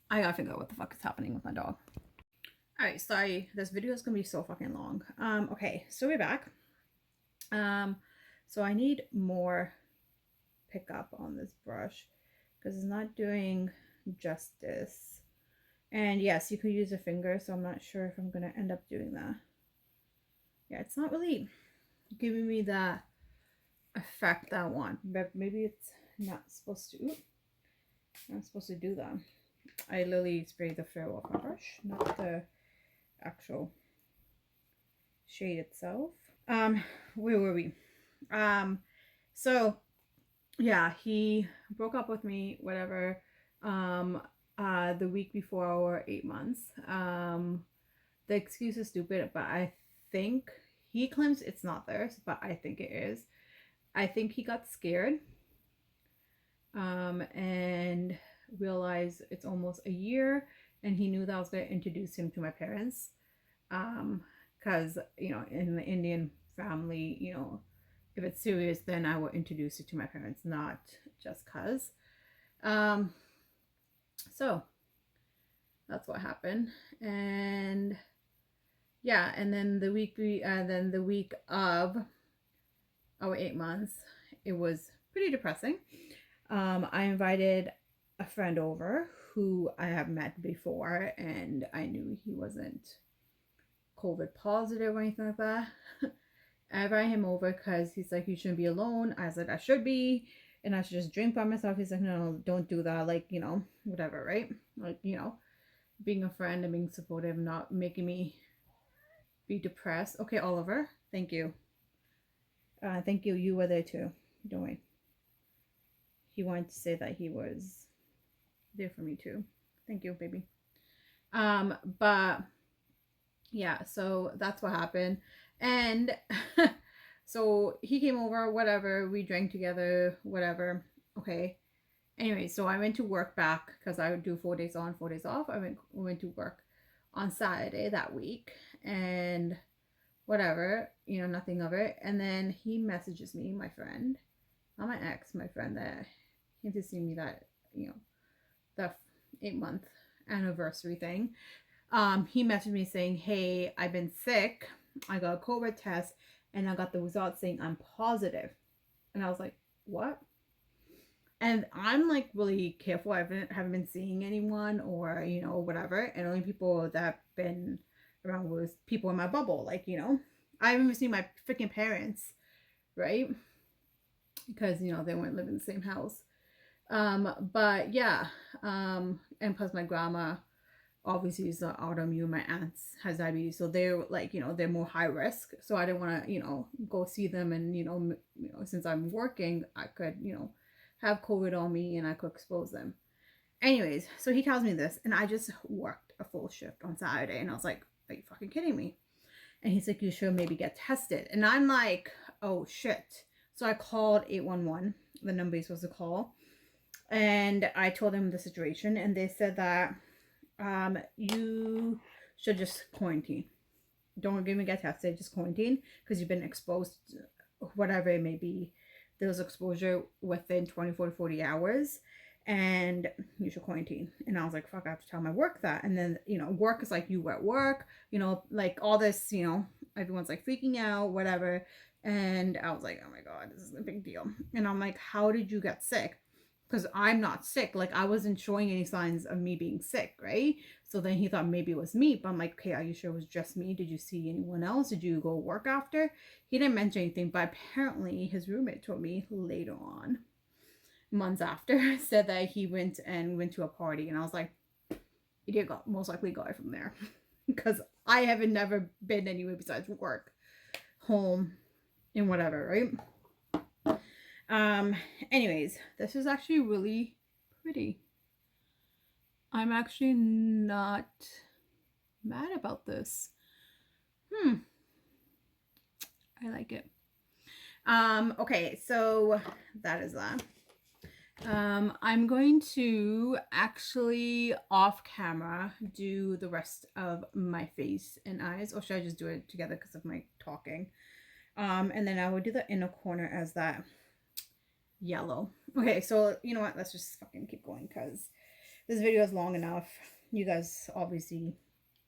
I gotta figure out what the fuck is happening with my dog. Alright, sorry, this video is gonna be so fucking long. Okay, so we're back. So I need more pickup on this brush because it's not doing justice. And yes, you could use a finger, so I'm not sure if I'm gonna end up doing that. Yeah, it's not really giving me that effect that I want, but maybe it's not supposed to. I'm supposed to do that. I literally sprayed the farewell off my brush, not the actual shade itself. Where were we? So yeah, he broke up with me, whatever, the week before our 8 months. The excuse is stupid, but I think he claims it's not theirs, but I think it is. I think he got scared and realized it's almost a year, and he knew that I was going to introduce him to my parents, because you know, in the Indian family, you know, if it's serious, then I will introduce it to my parents, not just cuz. So that's what happened. And yeah, and then the week of our 8 months, it was pretty depressing. I invited a friend over who I have met before, and I knew he wasn't COVID positive or anything like that. I invited him over because he's like, you shouldn't be alone. I was like, I should be, and I should just drink by myself. He's like, no, don't do that. Like, you know, whatever, right? Like, you know, being a friend and being supportive, not making me be depressed. Okay, Oliver, thank you. Thank you. You were there too. Don't worry. He wanted to say that he was there for me too. Thank you, baby. But yeah, so that's what happened. And so he came over, whatever, we drank together, whatever. Okay. Anyway, so I went to work back because I would do 4 days on, 4 days off. I went to work on Saturday that week, and whatever, you know, nothing of it. And then he messages me, my friend, not my ex, my friend that came to see me that, you know, the 8-month anniversary thing. He messaged me saying, hey, I've been sick. I got a COVID test and I got the results saying I'm positive. And I was like, what? And I'm like really careful. I haven't been seeing anyone or, you know, whatever. And only people that have been around was people in my bubble. Like, you know, I haven't even seen my freaking parents, right? Because, you know, they weren't living in the same house. But yeah, and plus my grandma obviously is autoimmune. My aunts has diabetes, so they're like, you know, they're more high risk. So I didn't want to, you know, go see them, and you know, since I'm working, I could, you know, have COVID on me and I could expose them. Anyways, so he tells me this, and I just worked a full shift on Saturday, and I was like, are you fucking kidding me? And he's like, you should maybe get tested. And I'm like, oh shit. So I called 811, the number you're supposed to call. And I told them the situation, and they said that you should just quarantine. Don't even get tested, just quarantine, because you've been exposed, whatever it may be. There was exposure within 24 to 40 hours, and you should quarantine. And I was like, fuck, I have to tell my work that. And then, you know, work is like, you were at work, you know, like all this, you know, everyone's like freaking out, whatever. And I was like, oh my God, this is a big deal. And I'm like, how did you get sick? Because I'm not sick. Like, I wasn't showing any signs of me being sick, right? So then he thought maybe it was me. But I'm like, okay, are you sure it was just me? Did you see anyone else? Did you go work after? He didn't mention anything, but apparently his roommate told me later on, months after, said that he went to a party. And I was like, he did go, most likely got it from there. Because I haven't never been anywhere besides work, home, and whatever, right? Anyways, this is actually really pretty. I'm actually not mad about this. I like it. Okay, so that is that. I'm going to actually off camera do the rest of my face and eyes, or should I just do it together because of my talking? And then I will do the inner corner as that yellow. Okay, so you know what, let's just fucking keep going because this video is long enough. You guys obviously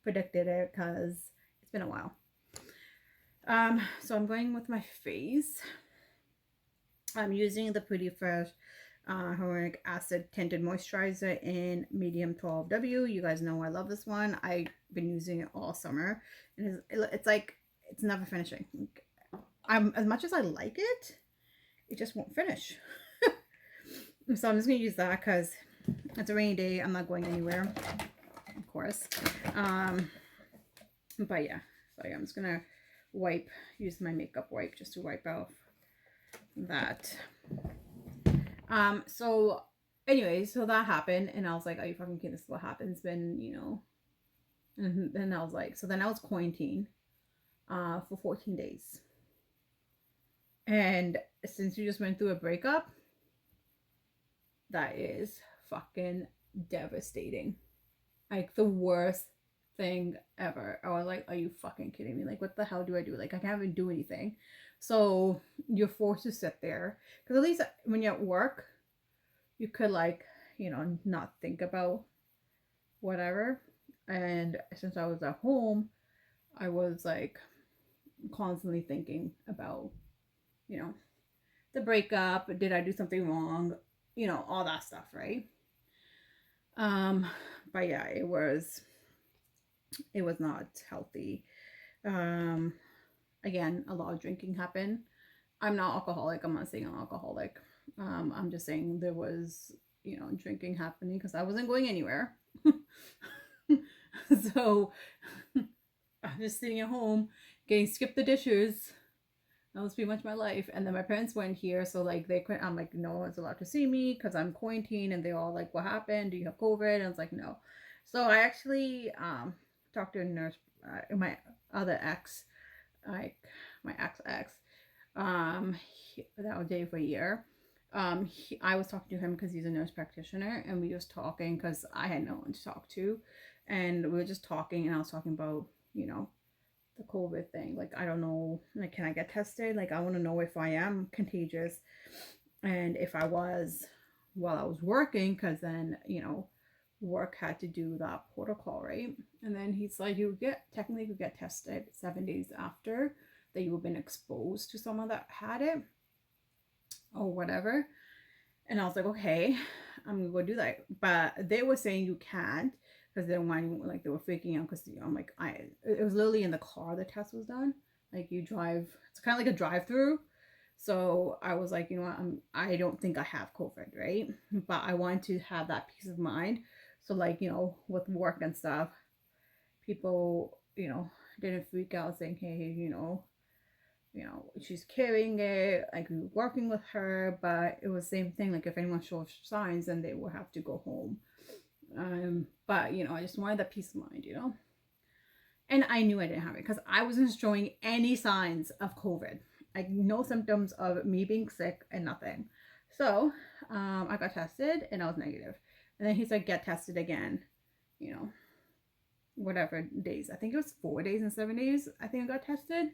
predicted it because it's been a while. So I'm going with my face. I'm using the Pretty Fresh hyaluronic acid tinted moisturizer in medium 12W. You guys know I love this one. I've been using it all summer, and it's like it's never finishing. As much as I like it, it just won't finish. So I'm just gonna use that because it's a rainy day. I'm not going anywhere, of course. But yeah, so yeah, I'm just gonna use my makeup wipe just to wipe off that. So anyway, so that happened, and I was like, are you fucking kidding? This is what happens when, you know. And then I was like, so then I was quarantined for 14 days. And since you just went through a breakup, that is fucking devastating. Like the worst thing ever. I was like, are you fucking kidding me? Like, what the hell do I do? Like, I can't even do anything. So you're forced to sit there, because at least when you're at work, you could, like, you know, not think about whatever. And since I was at home, I was like constantly thinking about, you know, the breakup. Did I do something wrong? You know, all that stuff, right? But yeah, it was not healthy. Again, a lot of drinking happened. I'm not alcoholic. I'm not saying I'm alcoholic. I'm just saying there was, you know, drinking happening because I wasn't going anywhere. So I'm just sitting at home getting skipped the dishes. That was pretty much my life. And then my parents went here, so like they couldn't. I'm like, no one's allowed to see me because I'm quarantined, and they all like, what happened? Do you have COVID? And I was like, no. So I actually talked to a nurse, my other ex, like my ex, that was dating for a year. I was talking to him because he's a nurse practitioner, and we was talking because I had no one to talk to, and we were just talking, and I was talking about, you know, the COVID thing. Like, I don't know, like, can I get tested? Like, I want to know if I am contagious, and if I was while I was working, because then, you know, work had to do that protocol, right? And then he's like, you technically could get tested 7 days after that you've been exposed to someone that had it or whatever. And I was like, okay, I'm gonna go do that. But they were saying you can't, because they wanted, like, they were freaking out because, I'm like, it was literally in the car the test was done. Like, you drive, it's kind of like a drive-through. So I was like, you know what, I don't think I have COVID, right? But I want to have that peace of mind. So, like, you know, with work and stuff, people, you know, didn't freak out saying, hey, you know, she's carrying it, like, we were working with her. But it was the same thing, like, if anyone shows signs, then they will have to go home. But, you know, I just wanted that peace of mind, you know. And I knew I didn't have it because I wasn't showing any signs of COVID, like no symptoms of me being sick and nothing. So I got tested and I was negative. And then he's like, get tested again, you know, whatever days. I think it was 4 days and 7 days. I think I got tested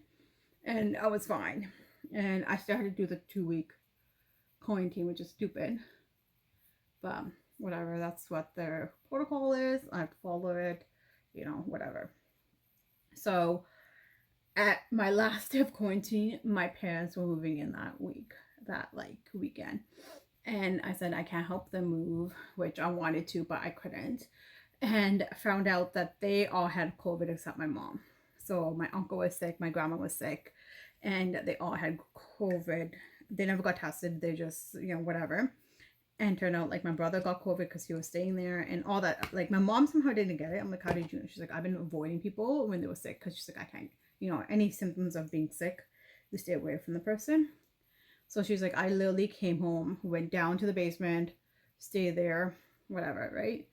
and I was fine. And I still had to do the 2-week quarantine, which is stupid. But whatever, that's what their protocol is. I have to follow it, you know, whatever. So at my last day of quarantine, my parents were moving in that week, that like weekend. And I said I can't help them move, which I wanted to, but I couldn't. And found out that they all had COVID except my mom. So my uncle was sick, my grandma was sick, and they all had COVID. They never got tested. They just, you know, whatever. And turned out like my brother got COVID because he was staying there and all that. Like my mom somehow didn't get it. I'm like, how did you? She's like, I've been avoiding people when they were sick because she's like, I can't, you know, any symptoms of being sick, you stay away from the person. So she's like, I literally came home, went down to the basement, stayed there, whatever, right?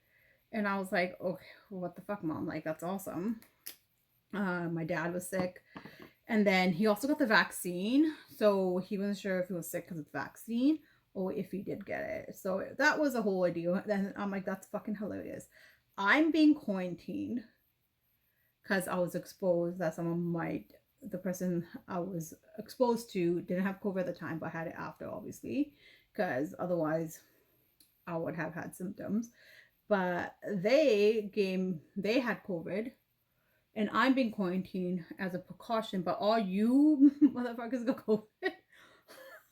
And I was like, okay, what the fuck, mom? Like, that's awesome. My dad was sick. And then he also got the vaccine. So he wasn't sure if he was sick because of the vaccine or if he did get it. So that was a whole ordeal. Then I'm like, that's fucking hilarious. I'm being quarantined because I was exposed that someone might, the person I was exposed to didn't have COVID at the time, but had it after, obviously, because otherwise I would have had symptoms. But they had COVID, and I'm being quarantined as a precaution, but all you motherfuckers got COVID.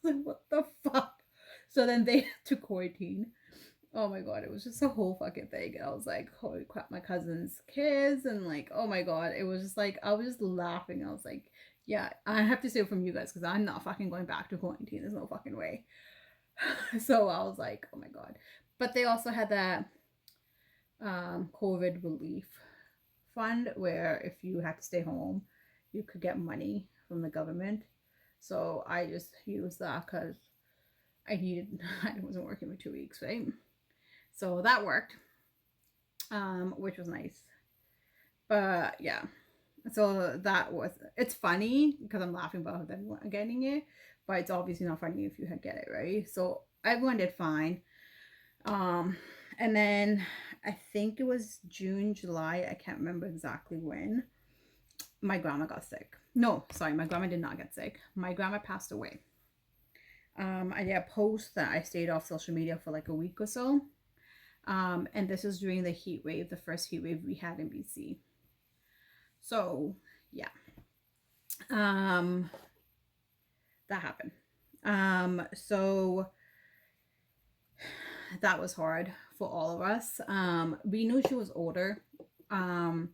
Like, what the fuck? So then they had to quarantine. Oh my god, it was just a whole fucking thing. I was like, holy crap, my cousin's kids, and like, oh my god, it was just like, I was just laughing. I was like, yeah, I have to say it from you guys because I'm not fucking going back to quarantine. There's no fucking way. So I was like, oh my god. But they also had that COVID relief fund where if you had to stay home, you could get money from the government. So I just used that because I wasn't working for 2 weeks, right? So that worked, which was nice. But yeah, so that was, it's funny because I'm laughing about them getting it, but it's obviously not funny if you had get it, right? So everyone did fine. And then I think it was June, July, I can't remember exactly when, my grandma got sick. No, sorry, my grandma did not get sick. My grandma passed away. I did a post that I stayed off social media for like a week or so. And this was during the heat wave, the first heat wave we had in BC. So yeah, that happened. So that was hard for all of us. We knew she was older. And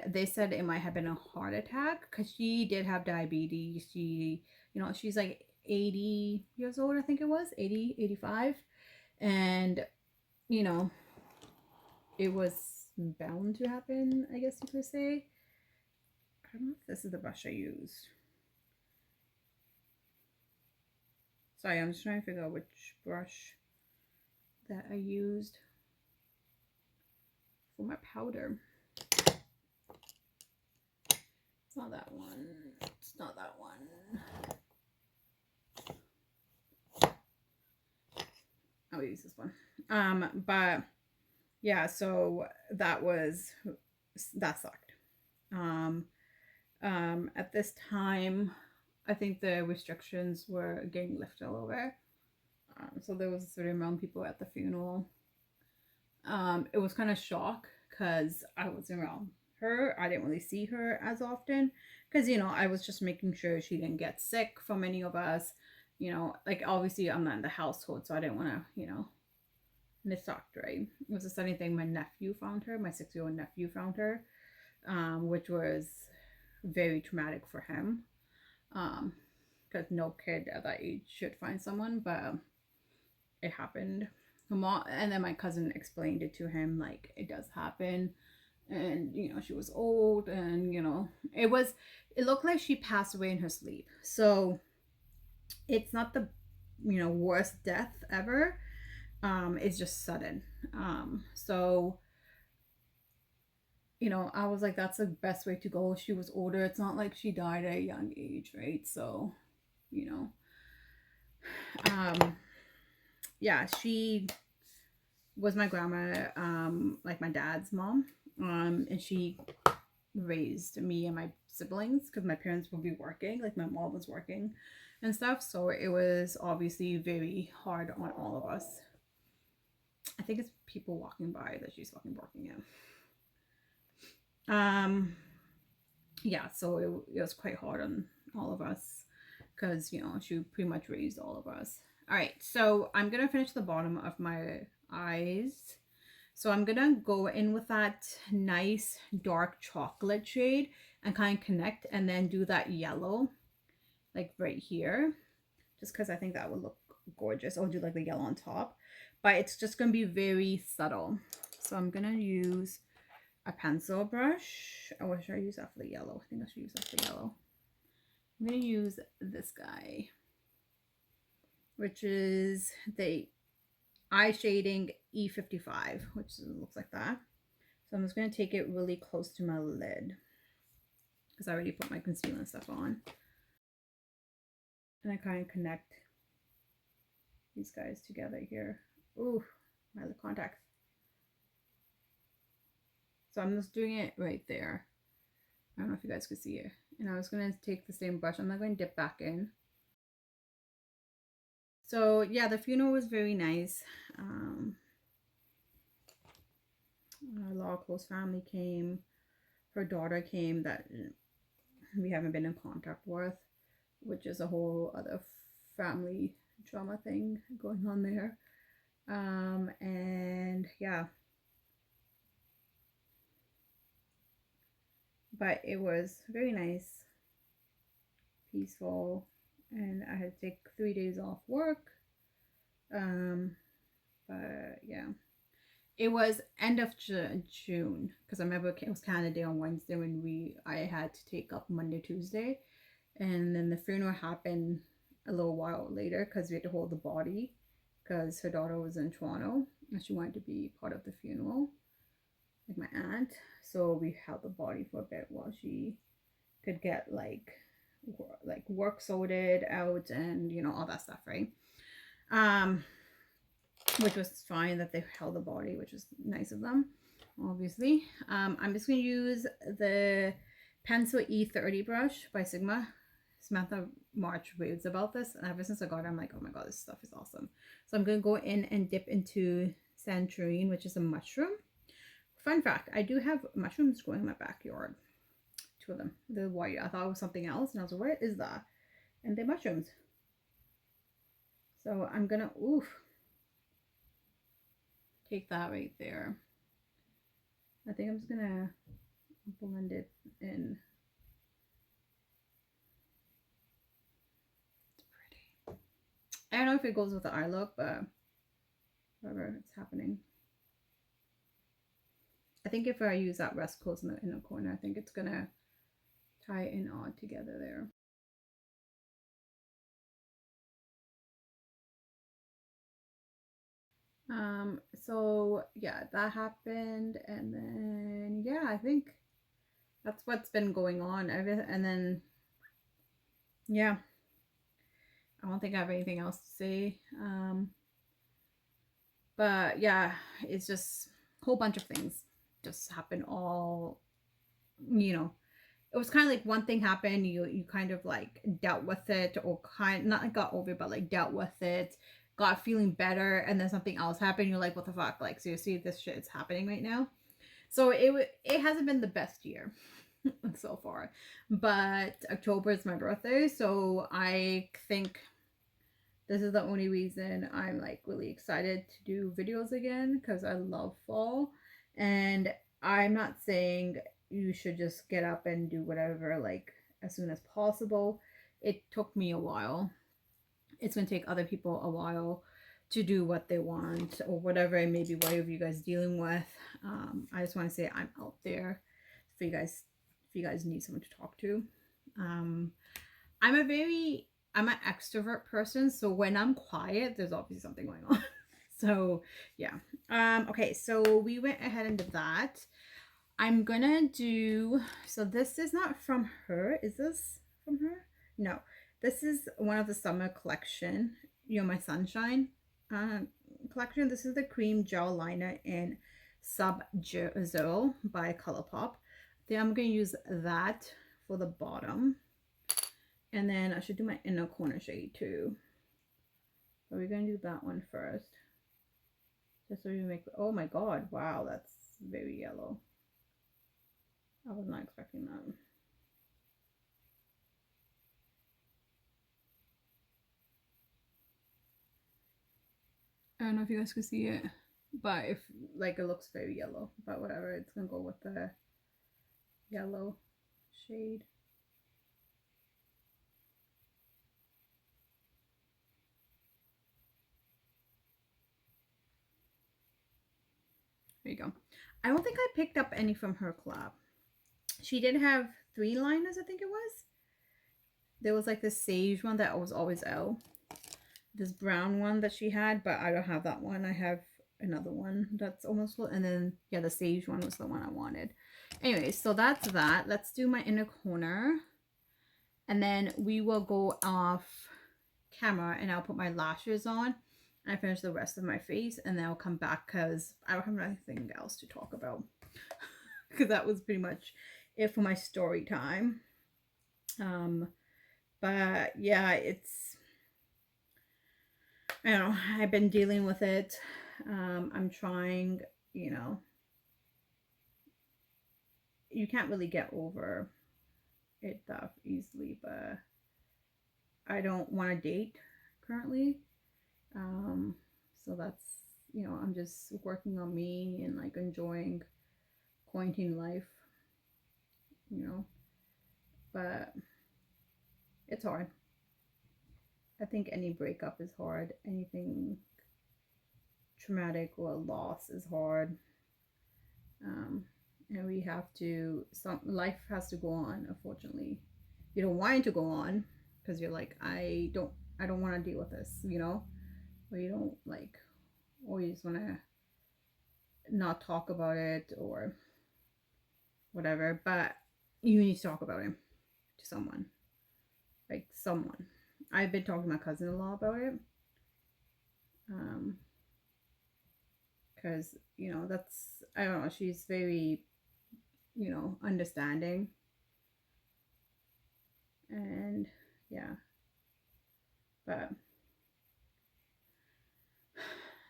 they said it might have been a heart attack because she did have diabetes. She, you know, she's like 80 years old, I think it was 80, 85. And, you know, it was bound to happen, I guess you could say. I don't know if this is the brush I used. Sorry, I'm just trying to figure out which brush that I used for my powder. It's not that one. It's not that one. I'll use this one. But yeah, so that sucked. At this time, I think the restrictions were getting lifted a little bit. So there was a certain amount of people at the funeral. It was kind of shock because I was around her. I didn't really see her as often because, you know, I was just making sure she didn't get sick from any of us. You know, like obviously I'm not in the household, so I didn't want to, you know, miss out, right? It was the same thing. My nephew found her. My 6-year-old nephew found her, which was very traumatic for him. Because no kid at that age should find someone, but it happened. And then my cousin explained it to him, like, it does happen. And, you know, she was old and, you know, it looked like she passed away in her sleep. So it's not the, you know, worst death ever. It's just sudden. So, you know, I was like, that's the best way to go. She was older. It's not like she died at a young age, right? So, you know, Yeah, she was my grandma, like my dad's mom, and she raised me and my siblings because my parents would be working, like my mom was working and stuff, so it was obviously very hard on all of us. I think it's people walking by that she's fucking barking at. Yeah, so it was quite hard on all of us because, you know, she pretty much raised all of us. All right, so I'm gonna finish the bottom of my eyes. So I'm gonna go in with that nice dark chocolate shade and kind of connect, and then do that yellow like right here, just because I think that would look gorgeous. I'll do like the yellow on top, but it's just gonna be very subtle. So I'm gonna use a pencil brush. I wish I used that for the yellow. I think I should use that for the yellow. I'm gonna use this guy, which is the eye shading E55, which looks like that. So I'm just going to take it really close to my lid because I already put my concealer and stuff on. And I kind of connect these guys together here. Ooh, my lip contacts. So I'm just doing it right there. I don't know if you guys could see it. And I was going to take the same brush. I'm not going to dip back in. So yeah, the funeral was very nice. A lot of close family came. Her daughter came that we haven't been in contact with, which is a whole other family drama thing going on there. And yeah, but it was very nice, peaceful, and I had to take 3 days off work. But yeah, it was end of June because I remember it was Canada Day on Wednesday when I had to take up Monday, Tuesday, and then the funeral happened a little while later because we had to hold the body because her daughter was in Toronto and she wanted to be part of the funeral, like my aunt. So we held the body for a bit while she could get like work sorted out and, you know, all that stuff, right? Which was fine that they held the body, which was nice of them, obviously. I'm just going to use the pencil E30 brush by Sigma. Samantha March raves about this, and ever since I got it, I'm like, oh my god, this stuff is awesome. So I'm going to go in and dip into Santorini, which is a mushroom. Fun fact, I do have mushrooms growing in my backyard. 2 of them. They're white. I thought it was something else, and I was like, what is that? And they're mushrooms. So I'm going to, take that right there. I think I'm just going to blend it in. I don't know if it goes with the eye look, but whatever, it's happening. I think if I use that rest close in the corner, I think it's gonna tie in all together there. So yeah, that happened, and then yeah, I think that's what's been going on. And then yeah, I don't think I have anything else to say. But yeah, it's just a whole bunch of things just happened all, you know, it was kind of like one thing happened, you kind of like dealt with it, or kind not got over it, but like dealt with it, got feeling better, and then something else happened. You're like, what the fuck? Like, seriously, this shit is happening right now. So it hasn't been the best year so far, but October is my birthday, so I think this is the only reason I'm like really excited to do videos again, because I love fall. And I'm not saying you should just get up and do whatever like as soon as possible. It took me a while. It's going to take other people a while to do what they want, or whatever it may be, whatever you guys dealing with. I just want to say I'm out there for you guys if you guys need someone to talk to. I'm an extrovert person, so when I'm quiet, there's obviously something going on. So yeah. Okay, so we went ahead and did that. I'm gonna do, so this is not from her. Is this from her? No, this is one of the summer collection. you know, my Sunshine collection. This is the cream gel liner in Sub Zero by Colourpop. Then I'm going to use that for the bottom. And then I should do my inner corner shade too. But we're going to do that one first. Just so we make, oh my god, wow, that's very yellow. I was not expecting that. I don't know if you guys can see it, but if like it looks very yellow, but whatever, it's gonna go with the yellow shade. There you go. I don't think I picked up any from her collab. She did have 3 liners, I think it was. There was like this sage one that was always out. This brown one that she had, but I don't have that one. I have another one that's almost full. And then, yeah, the sage one was the one I wanted. Anyway, so that's that. Let's do my inner corner. And then we will go off camera and I'll put my lashes on. And I finish the rest of my face. And then I'll come back because I don't have anything else to talk about. Because that was pretty much it for my story time. But yeah, it's, I don't know, I've been dealing with it. I'm trying, you know, you can't really get over it that easily, but I don't want to date currently. So that's, you know, I'm just working on me and like enjoying quarantine life, you know, but it's hard. I think any breakup is hard. Anything traumatic or loss is hard. And we have to, life has to go on, unfortunately. You don't want it to go on because you're like, I don't want to deal with this, you know? Or you don't like always want to not talk about it or whatever, but you need to talk about it to someone. Like someone. I've been talking to my cousin-in-law about it. Because, you know, that's, I don't know, she's very, you know, understanding. And yeah. But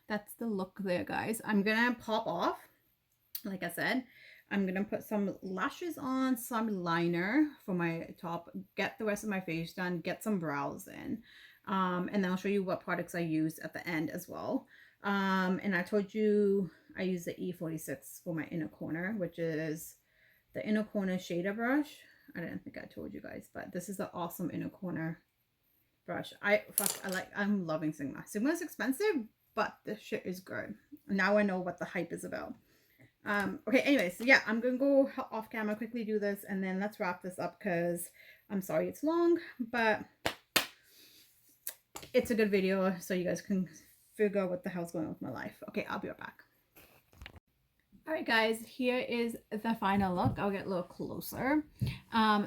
that's the look there, guys. I'm gonna pop off. Like I said, I'm gonna put some lashes on, some liner for my top, get the rest of my face done, get some brows in, and then I'll show you what products I used at the end as well. And I told you I use the E46 for my inner corner, which is the inner corner shader brush. I didn't think I told you guys, but this is the awesome inner corner brush. I'm loving Sigma. Sigma is expensive, but this shit is good. Now I know what the hype is about. Okay, anyways, so yeah, I'm gonna go off camera, quickly do this, and then let's wrap this up because I'm sorry it's long, but it's a good video so you guys can figure out what the hell's going on with my life. Okay, I'll be right back. Alright guys, here is the final look. I'll get a little closer.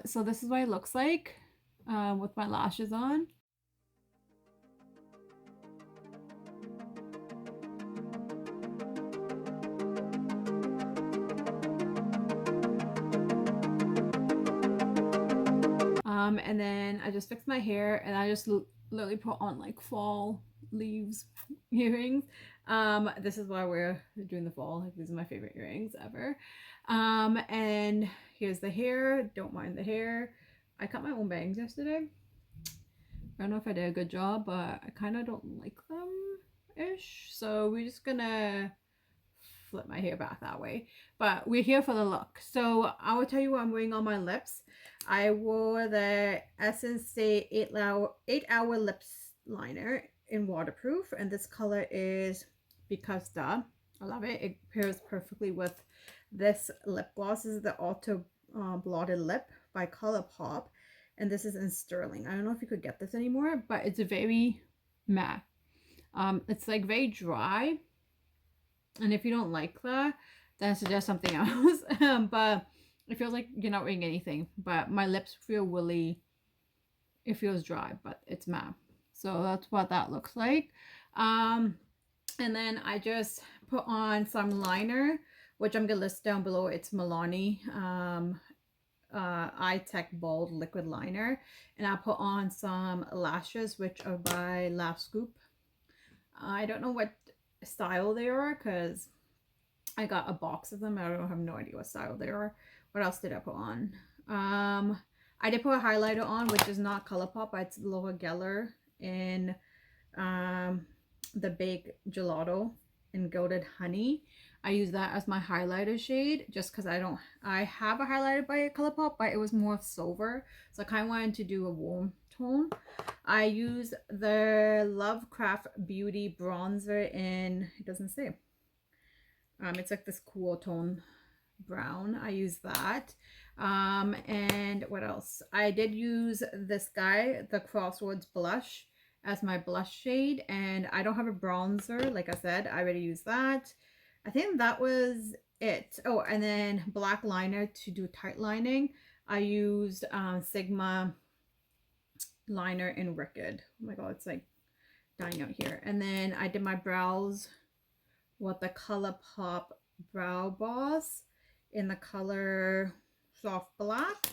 So this is what it looks like with my lashes on. And then I just fixed my hair and I just literally put on like fall leaves earrings. This is why we're doing the fall. Like, these are my favorite earrings ever. And here's the hair. Don't mind the hair. I cut my own bangs yesterday. I don't know if I did a good job, but I kind of don't like them ish. So we're just gonna flip my hair back that way, but we're here for the look. So I will tell you what I'm wearing on my lips. I wore the Essence Stay 8-hour lips liner in waterproof, and this color is Because Duh. I love it. It pairs perfectly with this lip gloss. This is the Auto Blotted Lip by Colourpop, and this is in Sterling. I don't know if you could get this anymore, but it's very matte. It's like very dry, and if you don't like that, then suggest something else. But it feels like you're not wearing anything. But my lips feel really, it feels dry, but it's matte. So that's what that looks like. And then I just put on some liner, which I'm gonna list down below. It's Milani Eye Tech Bold Liquid Liner. And I put on some lashes, which are by Lash Scoop. I don't know what style they are because I got a box of them. I don't have no idea what style they are. What else did I put on? I did put a highlighter on, which is not Colourpop, but it's Lower Geller in the Big Gelato in Gilded Honey. I use that as my highlighter shade just because I have a highlighter by Colourpop, but it was more silver. So I kind of wanted to do a warm tone. I use the Lovecraft Beauty bronzer in, it doesn't say. It's like this cool tone brown. I use that. And what else? I did use this guy, the Crossroads blush, as my blush shade, and I don't have a bronzer. Like I said, I already used that. I think that was it. Oh, and then black liner to do tight lining. I used Sigma liner in Wicked. Oh my god, it's like dying out here. And then I did my brows with the Colourpop Brow Boss in the color Soft Black.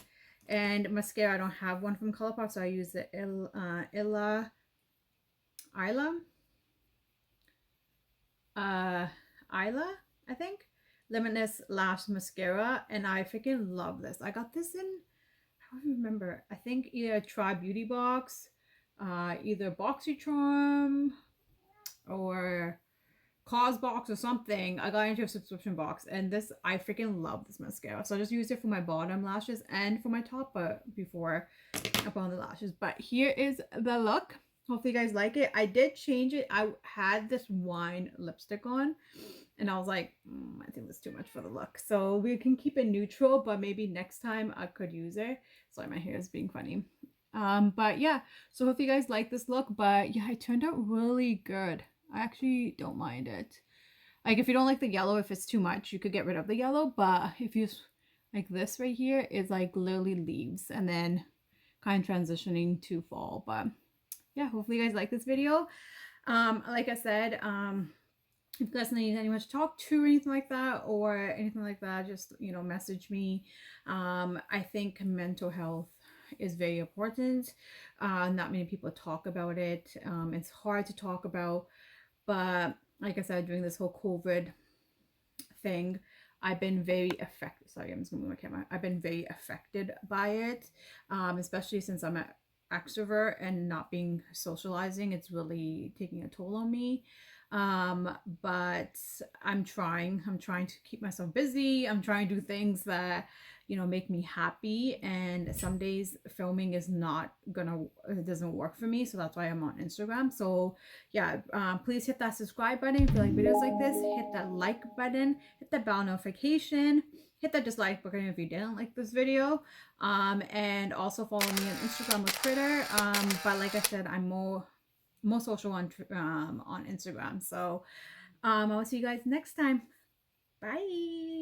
And mascara, I don't have one from Colourpop, so I use the Ilia, I think, Limitless Lash Mascara, and I freaking love this. I got this in, I don't remember, I think either Try Beauty Box, either BoxyCharm or Box or something. I got into a subscription box, and this, I freaking love this mascara. So I just used it for my bottom lashes and for my top before I put on the lashes. But here is the look. Hopefully you guys like it. I did change it. I had this wine lipstick on, and I was like, I think that's too much for the look. So we can keep it neutral, but maybe next time I could use it. Sorry, my hair is being funny. But yeah, so hope you guys like this look. But yeah, it turned out really good. I actually don't mind it. Like, if you don't like the yellow, if it's too much, you could get rid of the yellow. But if you like, this right here is like literally leaves and then kind of transitioning to fall. But yeah, hopefully you guys like this video. Like I said, if you guys need anyone to talk to or anything like that, or anything like that, just, you know, message me. I think mental health is very important. Not many people talk about it. It's hard to talk about, but like I said, during this whole COVID thing, I've been very affected. Sorry, I'm just gonna move my camera. I've been very affected by it, especially since I'm an extrovert and not being socializing. It's really taking a toll on me. But I'm trying to keep myself busy. I'm trying to do things that, you know, make me happy, and some days filming is not gonna, it doesn't work for me, so that's why I'm on Instagram. So yeah, please hit that subscribe button if you like videos like this, hit that like button, hit the bell notification, hit that dislike button if you didn't like this video, and also follow me on Instagram or Twitter. But like I said, I'm more social on Instagram. So I'll see you guys next time. Bye.